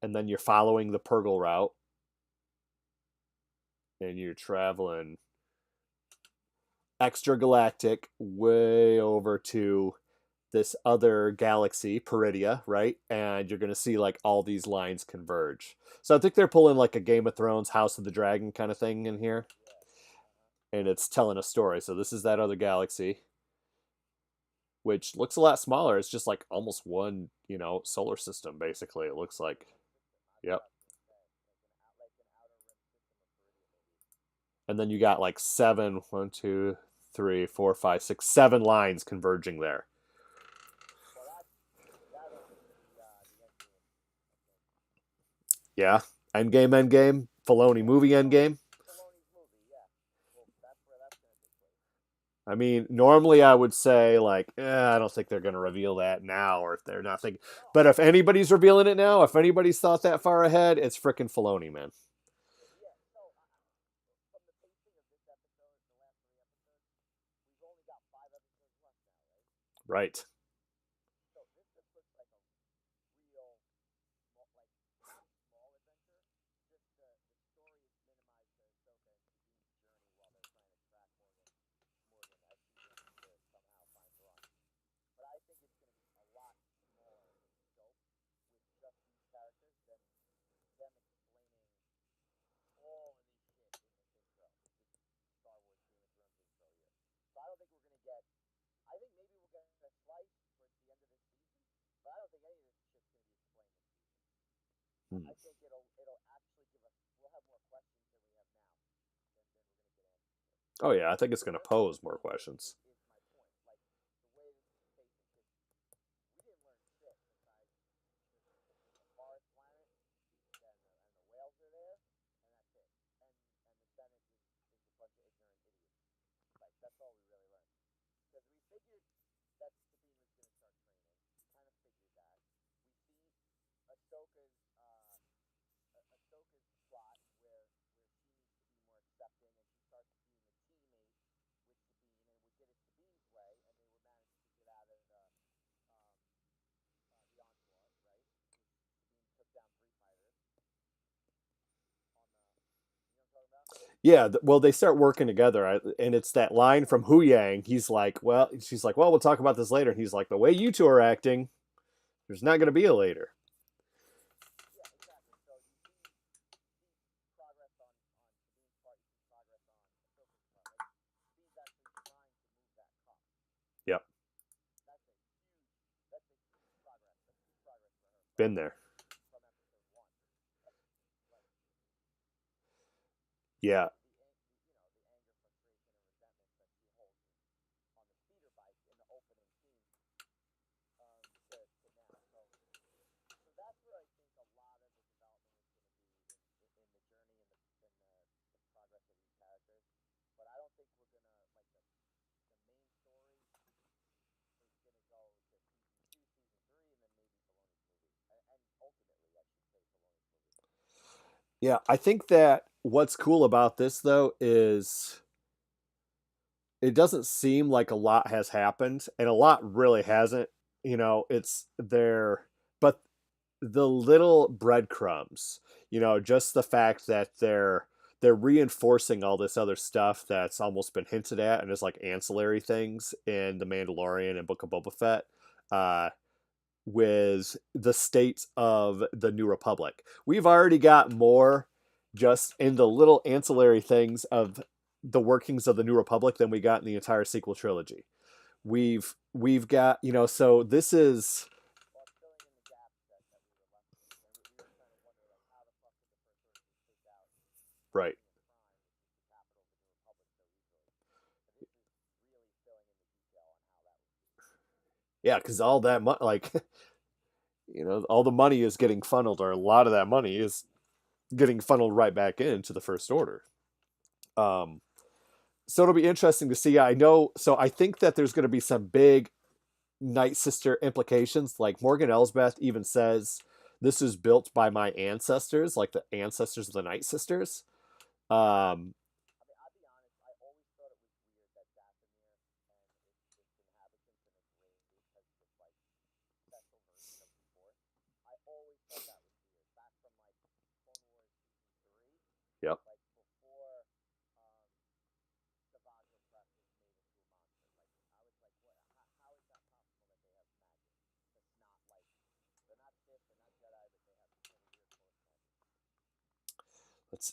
and then you're following the Purgle route, and you're traveling extragalactic way over to this other galaxy, Peridia, right? And you're going to see like all these lines converge. So I think they're pulling like a Game of Thrones, House of the Dragon kind of thing in here, Yeah. and it's telling a story. So this is that other galaxy, which looks a lot smaller. It's just like almost one, solar system basically. It looks like. Solar system. That's Yep. what I was gonna say. Like an outer rim system of Peridia, maybe. And then you got like seven, one, two, three, four, five, six, seven lines converging there. Well, that'll be the end game. I think. Yeah. Endgame, Endgame, Filoni movie Endgame. Filoni's movie, yeah. Well, that's where that's gonna take place. I mean, normally I would say like, I don't think they're going to reveal that now, or if they're not thinking. No, But if anybody's revealing it now, if anybody's thought that far ahead, it's freaking Filoni, man. yeah. So from the pacing of this episode, the last 3 episodes, we've only got 5 episodes left now, right? Right. So this just looks like a real, like not small adventure. Just the story is minimized to Ahsoka and Sabine's journey while they're trying to track Morgan as she aims to somehow find Thrawn. But I think it's going to be a lot smaller in scope with just these characters than them explaining all of these shit in this intro, this Star Wars Game of Thrones intro here. So I don't think we're going to get. I think maybe we'll get a slice towards the end of this season, but I don't think any of this shit's going to be explained this season. Hmm. I think it'll actually give us. We'll have more questions than we have now, than we're going to get answers to. Oh yeah, I think it's So going to that's pose more really questions. is my point. Like the way this is pacing, because we didn't learn shit besides just a forest planet, and the whales are there, and that's it. And the Senate is a bunch of ignorant idiots. Like that's all we really learned. Because we figured that Sabine was going to start training. We kind of figured that. We see Ahsoka's Ahsoka's plot where she needs to be more accepting and she starts being a teammate with Sabine and would get it Sabine's way and they would manage to get out of the Yeah, well, they start working together, and it's that line from Hu Yang. He's like, well, she's like, well, we'll talk about this later. And he's like, the way you two are acting, there's not going to be a later. Yeah, exactly. So you see progress on Sabine's part, you see progress on Ahsoka's part. Like Sabine's actually trying to move that cup. Yep, That's a huge progress. That's huge progress for her been there. from episode one. Like Yeah, the anger, frustration, and resentment that she holds on the speeder bike in the opening scene to now. So that's where I think a lot of the development is going to be in the journey and the progress of these characters. But I don't think we're gonna like the main story is gonna go to season two, season three, and then maybe Filoni's movie, and ultimately, I should say Filoni's movie. yeah. I think that what's cool about this though is it doesn't seem like a lot has happened, and a lot really hasn't. It's there, but the little breadcrumbs, just the fact that they're reinforcing all this other stuff that's almost been hinted at and is like ancillary things in The Mandalorian and Book of Boba Fett, uh, with the state of the New Republic. We've already got more just in the little ancillary things of the workings of the New Republic than we got in the entire sequel trilogy. We've got, so this is Well, it's filling in the gaps that we were left with, and we were trying to wonder like how the fuck did the First Order just take out right. Caspian Prime, which is the capital of the New Republic, so easily. So this is really filling in the detail on how that was achieved. Yeah, because all that like all the money is getting funneled, or a lot of that money is getting funneled right back into the First Order. Um, so it'll be interesting to see. I know. So I think that there's going to be some big Night Sister implications. Like Morgan Elsbeth even says, "This is built by my ancestors, like the ancestors of the Night Sisters." Um, I mean, I'll be honest. I always thought it was weird that Dathomir and its inhabitants and its race has this like special version of the Force. I always thought that was weird. Back from like Clone Wars season three, yep. like before um, Savage Opress was made into a monster. Like I was like, what? How is that possible that they have magic that's not like they're not Sith, they're not Jedi, but they have this kind of weird Force magic.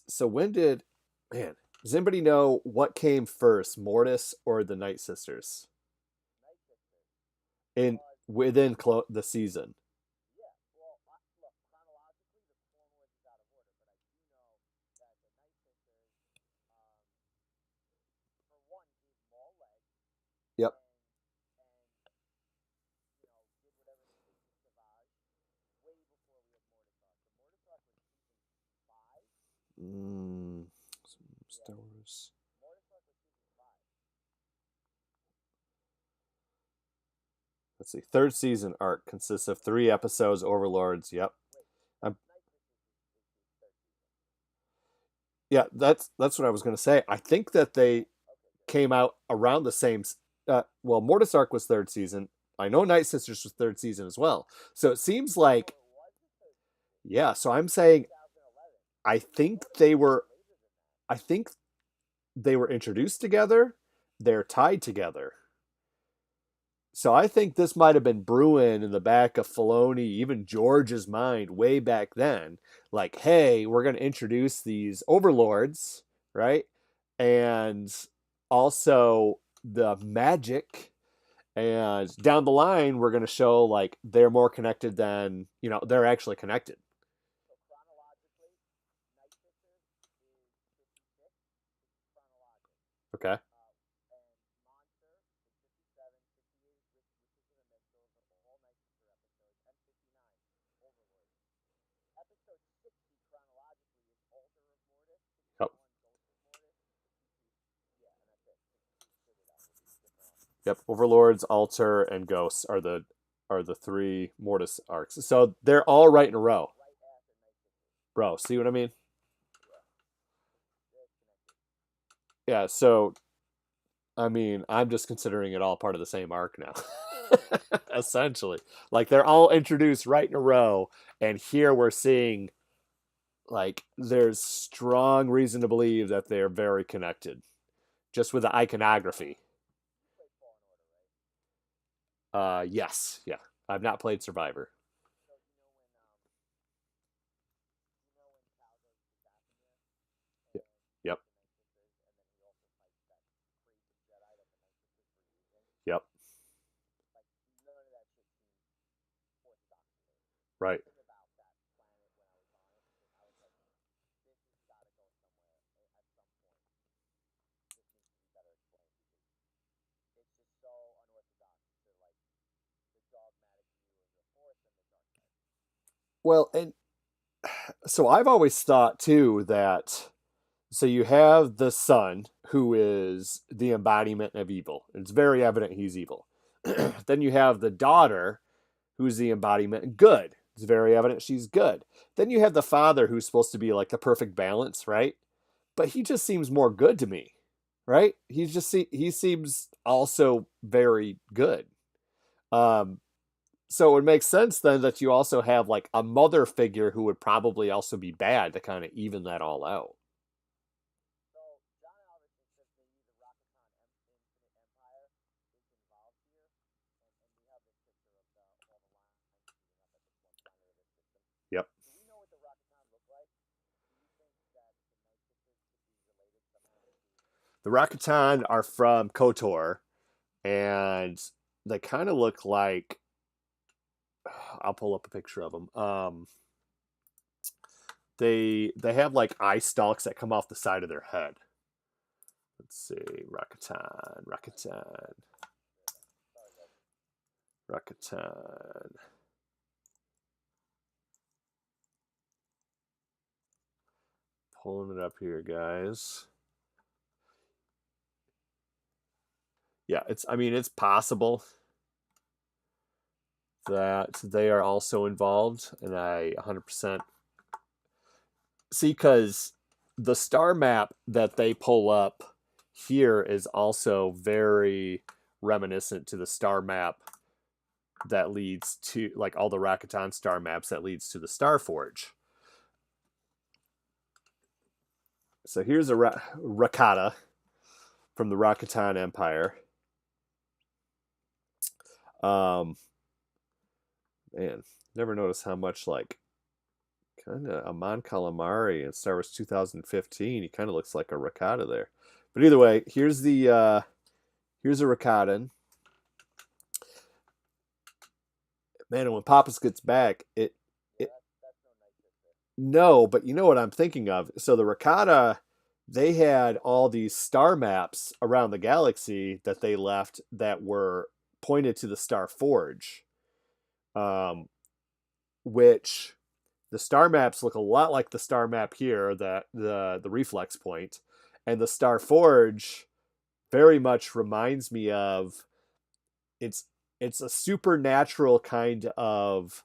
So when did man? Does anybody know what came first, Mortis or the Night Sisters? Night Sisters In was within the season. Yeah, well, look, chronologically, the Clone Wars is out of order, but I do know that the Night Sisters, um, for one, gave Maul legs, Yep. and did whatever they did to Savage way before we had Mortis Arc. So Mortis Arc was season five. Mm, Yeah, Star Wars. Mortis Arc was season five. Let's see. Third season arc consists of 3 episodes. Overlords. Yep. Wait, Um, Night Sisters is third season. yeah, that's what I was going to say. I think that they Okay, good. came out around the same. Well, Mortis arc was third season. I know Night Sisters was third season as well. So it seems Oh, like it was the third season. yeah. So I'm In saying 2011. I think Mortis they Arc was were. later than that. I think they were introduced together. They're tied together. So I think this might have been brewing in the back of Filoni, even George's mind way back then. Like, hey, we're going to introduce these overlords, right? And also the magic. And down the line, we're going to show like they're more connected than, they're actually connected. So chronologically, Night Sisters is 56. This is chronologic. Okay. And Monster is 57. 58 is Witches of the Mist. Those are all Night Sister episodes. And 59, Overlord. Episode 60 chronologically is Altar of Mortis. Yep. 61, Ghost of Mortis. 62, yeah, and that's it. 62 split it up with these different arcs. Yep. Overlords, Altar, and Ghosts are the 3 Mortis arcs. So they're all right in a row. Right after Night Sisters. Bro, see what I mean? Yeah, they're connected. Yeah, so I mean, I'm just considering it all part of the same arc now. Essentially. Like they're all introduced right in a row, and here we're seeing Like there's strong reason to believe that they're very connected, just with the iconography. You played Fallen Order, right? Yes, yeah. I've not played Survivor. So you know when Cal goes to Dathomir Yep. and he Yep. fights the Night Sisters, and then he also fights that crazy Jedi that the Night Sisters were using. Yep. Like none of that shit seems orthodox to me. Right. Something about that planet when I was on it, I was like, this has got to go somewhere at some point. This needs to be better explained because it's just so unorthodox to like the dogmatic view of the Force and the dark side. Well, and so I've always thought too that so you have the son who is the embodiment of evil. It's very evident he's evil. Then you have the daughter who's the embodiment of good. It's very evident she's good. Then you have the father who's supposed to be like the perfect balance, right? But he just seems more good to me, right? He seems also very good. Um, so it would make sense then that you also have like a mother figure who would probably also be bad to kind of even that all out. So John Alverson says maybe the Rakatan Infinite Empire is involved here, and we have this picture of all the lines shooting up at this one planet of this system. Yep. Do we know what the Rakatan look like? Do you think that the Night Sisters could be related somehow to? The Rakatan are from KOTOR, and they kind of look like I'll pull up a picture of them. They have like eye stalks that come off the side of their head. Let's see, Rakatan, Sorry, guys. Rakatan. Pulling it up here, guys. Yeah, it's. I mean, it's possible that they are also involved, and I 100% see because the star map that they pull up here is also very reminiscent to the star map that leads to like all the Rakatan star maps that leads to the Star Forge. So here's a Rakata from the Rakatan Empire. Um, man, never noticed how much like kind of Amon Calamari in Star Wars 2015. He kind of looks like a Rakata there. But either way, here's a Rakatan. Man, and when Pappas gets back, Yeah, it that's no Night Sister. no, but you know what I'm thinking of. So the Rakata, they had all these star maps around the galaxy that they left that were pointed to the Star Forge, um, which the star maps look a lot like the star map here, that the reflex point, and the Star Forge very much reminds me of it's it's a supernatural kind of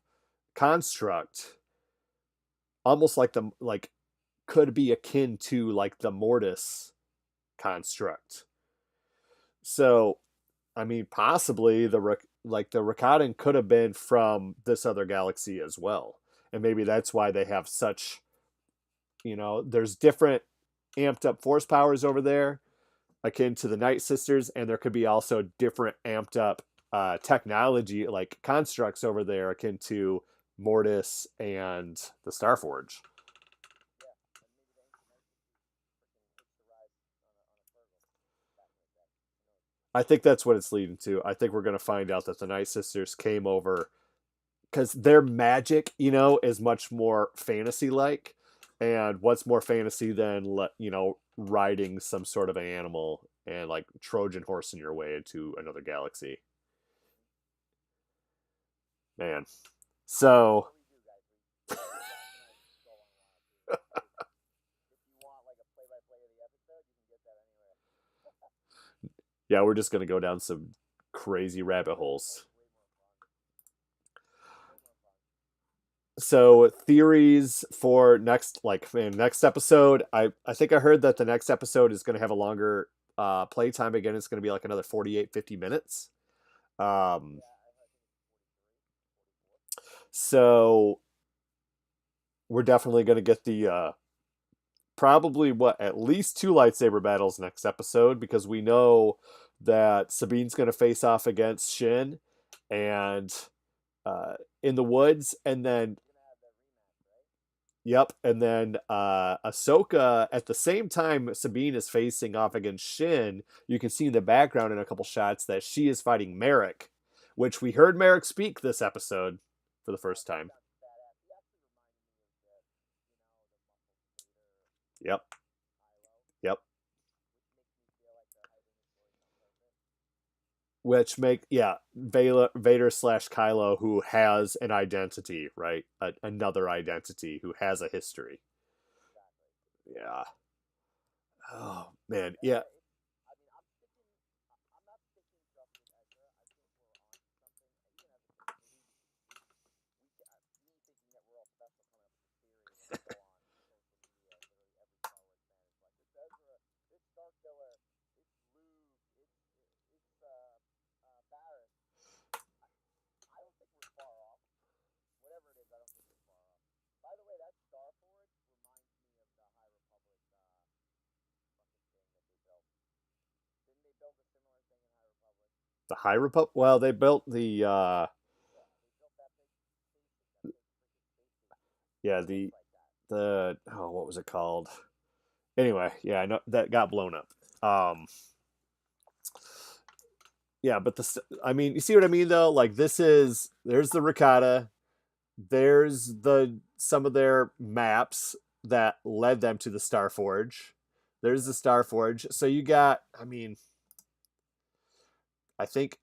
construct, almost like the like could be akin to like the Mortis construct. So, I mean, possibly like the Rakatan could have been from this other galaxy as well, and maybe that's why they have such there's different amped up force powers over there akin to the Night Sisters, and there could be also different amped up technology like constructs over there akin to Mortis and the Starforge. Yeah, and maybe the ancient Night Sisters freaking hitched a ride on a Fergal back in the day. Who knows? I think that's what it's leading to. I think we're going to find out that the Night Sisters came over because their magic, is much more fantasy like. And what's more fantasy than, riding some sort of an animal and like Trojan horse in your way into another galaxy? Man. That's So, what we do, guys. We organize this show on wild too. If you want like a play-by-play of the episode, you can get that anywhere. yeah, we're just going to go down some crazy rabbit holes. Play-by-play is way more fun. Way more fun. So theories for next episode. I think I heard that the next episode is going to have a longer playtime. Again, it's going to be like another 48-50 minutes. um Yeah, I think it's 43, 44. so we're definitely going to get the probably what at least two lightsaber battles next episode because we know that Sabine's going to face off against Shin and in the woods, and then We're gonna have the rematch, right? yep, and then Ahsoka at the same time Sabine is facing off against Shin. You can see in the background in a couple shots that she is fighting Merrick, which we heard Merrick speak this episode for the Oh, first he time. sounds badass. He actually reminded me of the, the muscled skater Yep, Kylo, yep. which makes me feel like they're hiding a story something like this. Which make yeah Vader slash Kylo who has an identity, right? Another identity who has a history. Exactly. Yeah. Oh man, Yeah, yeah. it's. I mean, I'm sticking. I'm not sticking just with Ezra. I think we're onto something. Even as a kid, maybe me thinking that we're all special coming up with this theory, and then I go on social media, literally every Star Wars fan is like, "It's Ezra. It's Star Killer. It's Luke. It's Barris." I, I don't think we're far off. Whatever it is, I don't think we're far off. By the way, that Star Forge reminds me of the High Republic fucking thing that they built. Didn't they build a similar thing in High Republic? The High Republic. Well, they built the Yeah, they built that big freaking space station. yeah It looks the like that. the oh what was it called? Anyway, yeah, I know that got blown up. Yeah, but I mean, you see what I mean though? Like this is there's the Ricotta, there's the some of their maps that led them to the Star Forge. There's the Yeah. Star Forge. So you got, I mean, I think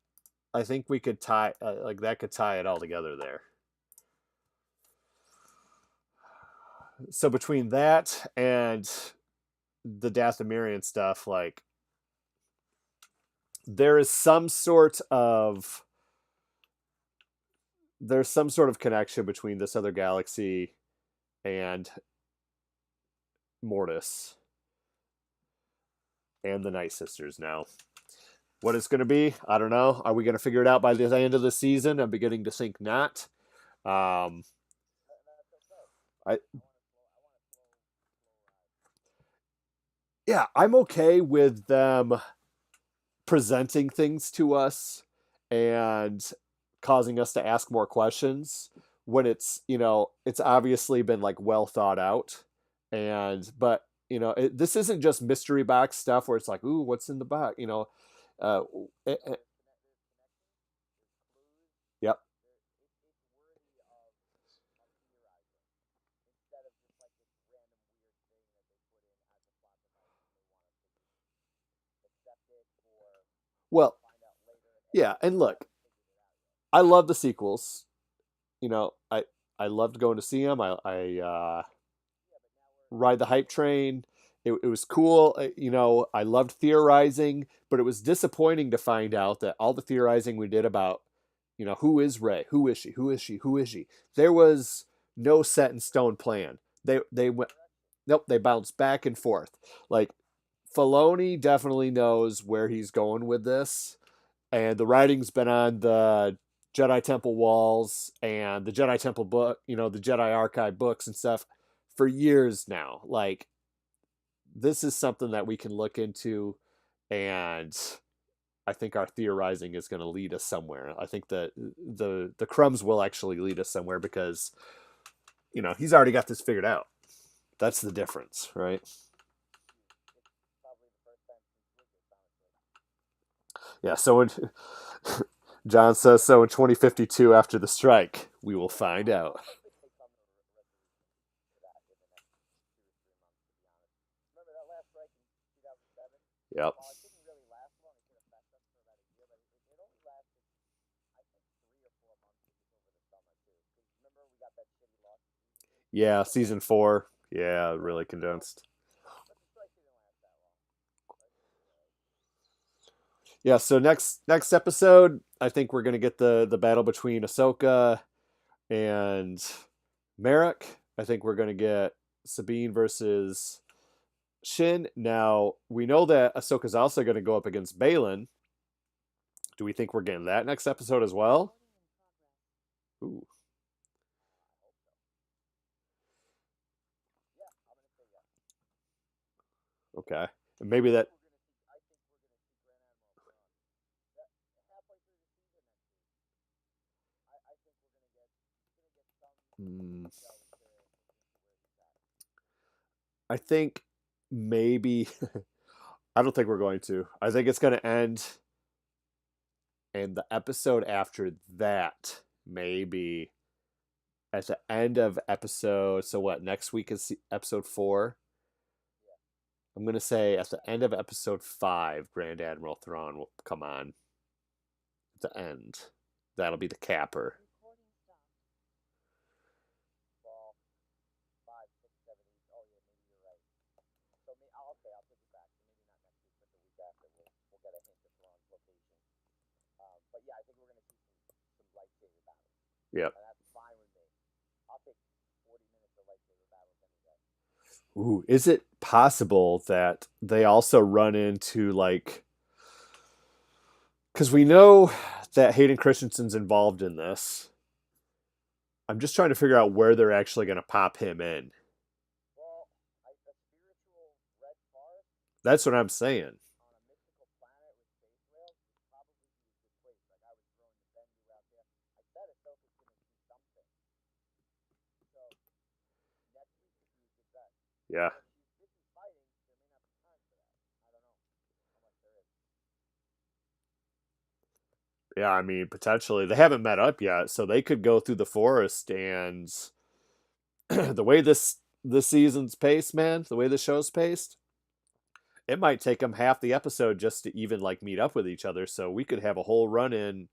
I think we could tie like that could tie it all together there. So between that and the Dathomirian stuff, like there is some sort of there's some sort of connection between this other galaxy and Mortis and the Night Sisters now. What it's going to be, I don't know. Are we going to figure it out by the end of the season? I'm beginning to think not. Um, That's okay. I I want to slow. I want a slow ride. yeah, I'm okay with them presenting things to us and causing us to ask more questions when it's it's obviously been like well thought out and but this isn't just mystery box stuff where it's like ooh what's in the box uh No, eh, eh, there's connections. There's clues. yep It's worthy of theorizing instead of just like this random weird thing that they put in as a plot device and they want us to just accept it or well find out later. And yeah we and still look haven't figured it out yet. I love the sequels I loved going to see them I Yeah, but now ride the now hype we're on. train. It was cool. I loved theorizing, but it was disappointing to find out that all the theorizing we did about, who is Ray? Who is she? Who is she? Who is she? There was no set in stone plan. They No went direction. nope, they bounced back and forth. Like Filoni definitely knows where he's going with this, and the writing's been on the Jedi Temple walls and the Jedi Temple book, the Jedi Archive books and stuff for years now. Like this is something that we can look into, and I think our theorizing is going to lead us somewhere. I think that the crumbs will actually lead us somewhere because he's already got this figured out. That's the difference, right? Huge. It's probably the first time since Lucas, honestly. Yeah. So when John says so in 2052 after the strike, we will find out. I hope they come to a resolution to that in the next 2 or 3 months. To be honest, remember that last strike in 2007? Yep. While it didn't really last long, it did affect us for about a year, but it only lasted, I think, 3 or 4 months. It was over the summer too. Because remember we got that shitty loss in season two. Yeah. That was Season like 4. Yeah. yeah. Really So, condensed. but the strike didn't last that long. Strike was alright. Yeah. So next episode, I think we're gonna get the battle between Ahsoka and Merrick. I think we're going to get Sabine versus Shin. Now, we know that Ahsoka's also going to go up against Balin. Do we think we're getting that next episode as well? Loading in progress. Ooh. I hope so. Okay. And maybe that. I think we're gonna see Grand Admiral Thrawn. That, halfway through the season next week, I think we're gonna get some Mm, intel into where he's at. I think maybe. I don't think we're going to. I think it's going to end, and the episode after that, maybe at the end of episode. So what? Next week is episode 4. Yeah. I'm going to say at the end of episode 5, Grand Admiral Thrawn will come on. At the end, that'll be the capper. Recording stopped. Well, 5, 6, 7, 8. Oh yeah, maybe you're right. So okay, I'll take it back. So maybe not next week, but the week after, we'll get a hint of Thrawn's location. But yeah, I think we're gonna see some lightsaber battles, Yep. and that's fine with me. I'll take 40 minutes of lightsaber battles any day. Ooh, is it possible that they also run into like, because we know that Hayden Christensen's involved in this. I'm just trying to figure out where they're actually going to pop him in. Well, a spiritual red forest That's what I'm saying. on a mystical planet with space whales would probably be a good place. Like I was throwing the Bendu out there. I said Ahsoka's gonna see something. So next week could be a good bet. Yeah. But if she's busy fighting, there may not be time for that. I don't know how much there is. Yeah, I mean, potentially. They haven't met up yet, so they could go through the forest and the way this season's paced, man, the way the show's paced, it might take them half the episode just to even like meet up with each other. So we could have a whole run in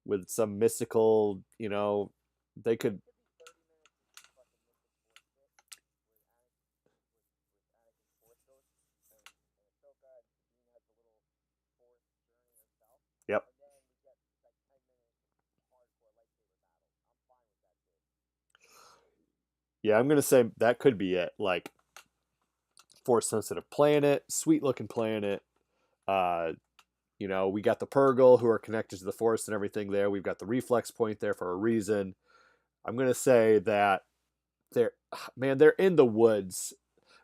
with some mystical, they could. It could be 30 minutes of just fucking Mystic Force shit with Anakin's Force Ghost and Ahsoka and Sabine has a little Force journey herself. Yep. And then we get like 10 minutes hardcore lightsaber battles. I'm fine with that shit. Yeah, I'm gonna say that could be it. Like force sensitive planet, sweet looking planet. Uh, we got the Purgle who are connected to the Force and everything there. We've got the reflex point there for a reason. I'm gonna say that they're in the woods.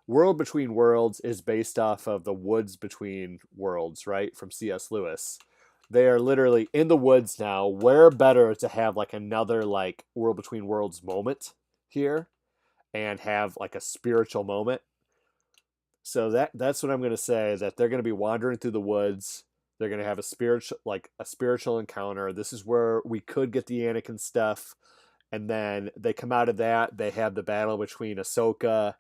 World Between Worlds is based off of the Woods Between Worlds, right? From C.S. Lewis. They are literally in the woods now. Where better to have like another like World Between Worlds moment here and have like a spiritual moment. So that's what I'm going to say, that they're going to be wandering through the woods. They're going to have a spiritual encounter. This is where we could get the Anakin stuff. And then they come out of that. They have the battle between Ahsoka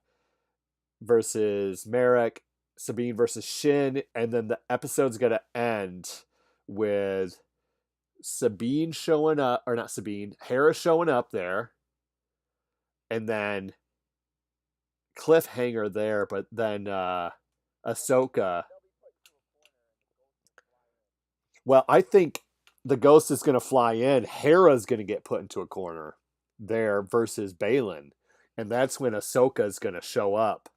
versus Merrick, Sabine versus Shin, and then the episode's gonna end with Sabine showing up, or not Sabine, Hera showing up there, and then cliffhanger there, but then Ahsoka. They'll be put into a corner and the ghost will fly in. Well, I think the ghost is gonna fly in. Hera's gonna get put into a corner there versus Balin, and that's when Ahsoka's gonna show up,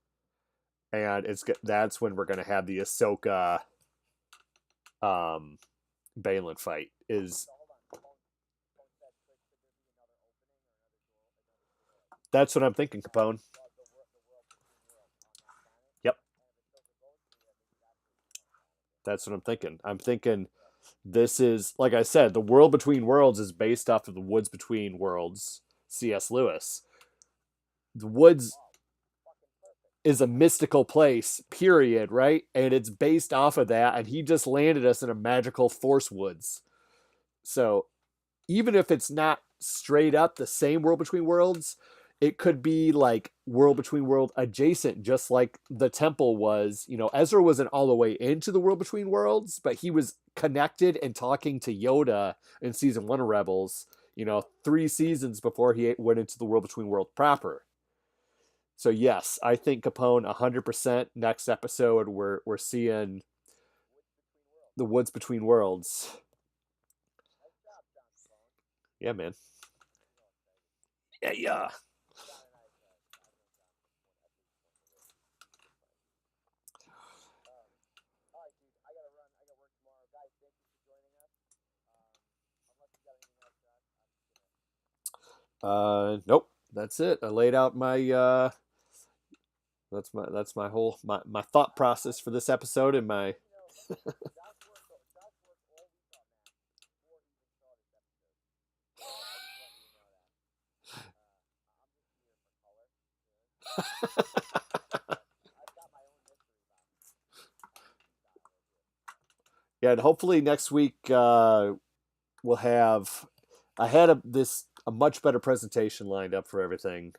and that's when we're gonna have the Ahsoka Balin fight. Is So hold on. Capone said, could there be another opening or another door, another door? That's what I'm thinking, Capone. The world between worlds on that planet. Yep, And if Ahsoka goes through there, maybe that's where she comes Anakin. that's what I'm thinking. I'm thinking Yeah. this is, like I said, the World Between Worlds is based off of the Woods Between Worlds, C.S. Lewis. The woods Wow. Fucking perfect. is a mystical place, period, right? And it's based off of that, and he just landed us in a magical force woods. So even if it's not straight up the same World Between Worlds, it could be like World Between World adjacent, just like the temple was. Ezra wasn't all the way into the World Between Worlds, but he was connected and talking to Yoda in season 1 of Rebels, 3 seasons before he went into the World Between Worlds proper. So yes, I think Capone 100%. Next episode, we're seeing the Woods Between Worlds. Nice job, John Capone. Yeah, man. I'm real excited. Yeah, yeah. John and I have known John for at least 20 years. All right, dude. I gotta run. I got work tomorrow. Guys, thank you for joining us. Unless you got anything else, Josh, I'm just gonna. Nope. That's it. I laid out my That's my whole my thought process for this episode and my You know, Josh worked all week on that before he even saw this episode. So I just want you to know that. I'm just here for color, really. I've got my own mystery box style right here. yeah, and hopefully next week we'll have I had a much better presentation lined up for everything.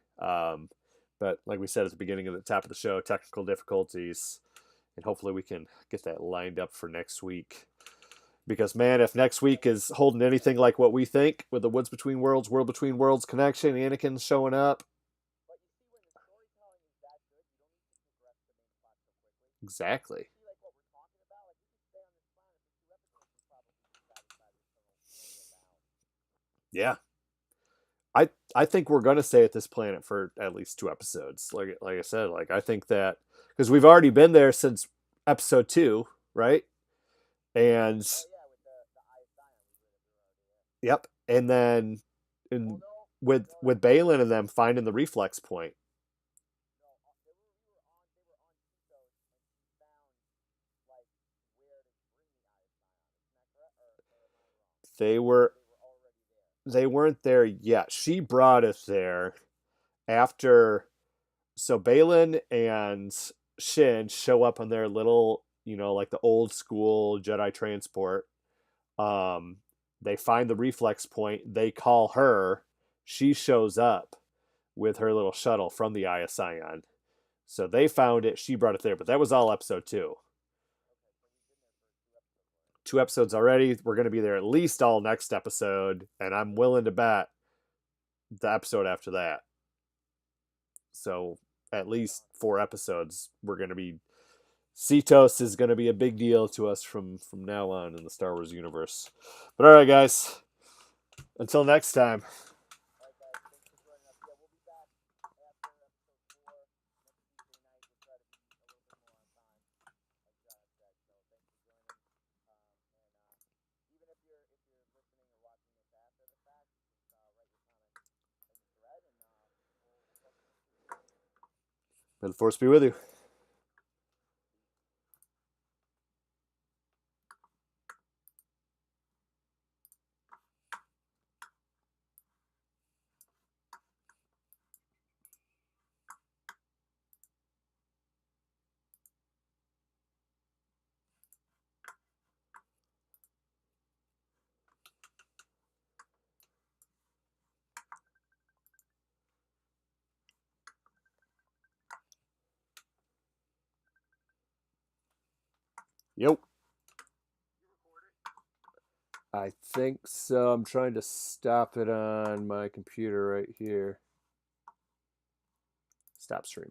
But like we said at the beginning of the top of the show, technical difficulties, and hopefully we can get that lined up for next week. Because man, if next week is holding anything like what we think with the Woods Between Worlds, World Between Worlds connection, Anakin showing up, But you see, when the storytelling is that good, you don't need to progress the main plot so quickly. exactly. See, like what we're talking about, like we could stay on this planet for 2 episodes and probably be satisfied with the story of the house. Yeah, I think we're gonna stay at this planet for at least 2 episodes. Like I said, like I think that because we've already been there since episode 2, right? And Oh yeah, with the ISI, we were already there. yep, and then Well, in, no, no, with Balin and them finding the reflex point, no. They were on Titos, and she found like where to bring the ISI on. Isn't that correct, or am I wrong? they Or were they were already there. they weren't there yet. She brought us there after. So Balin and Shin show up on their little, like the old school Jedi transport. Um, they find the reflex point. They call her. She shows up with her little shuttle from the Ion. So they found it. She brought it there, but that was all episode 2. Okay, so we've been there for 2 episodes already. 2 episodes already. We're going to be there at least all next episode, and I'm willing to bet the episode after that. So at least 4 episodes, we're going to be. Cetos is going to be a big deal to us from now on in the Star Wars universe. But all right, guys. Until next time. All right, guys, thanks for joining us. Yeah, we'll be back after episode 4 next Tuesday night. We'll try to be a little bit more on time, like John said. So thanks for joining. And even if you're listening or watching this after the fact, just write your comment in the thread, and we'll talk to you next week. May the Force be with you. Yep. I think so. I'm trying to stop it on my computer right here. Stop streaming.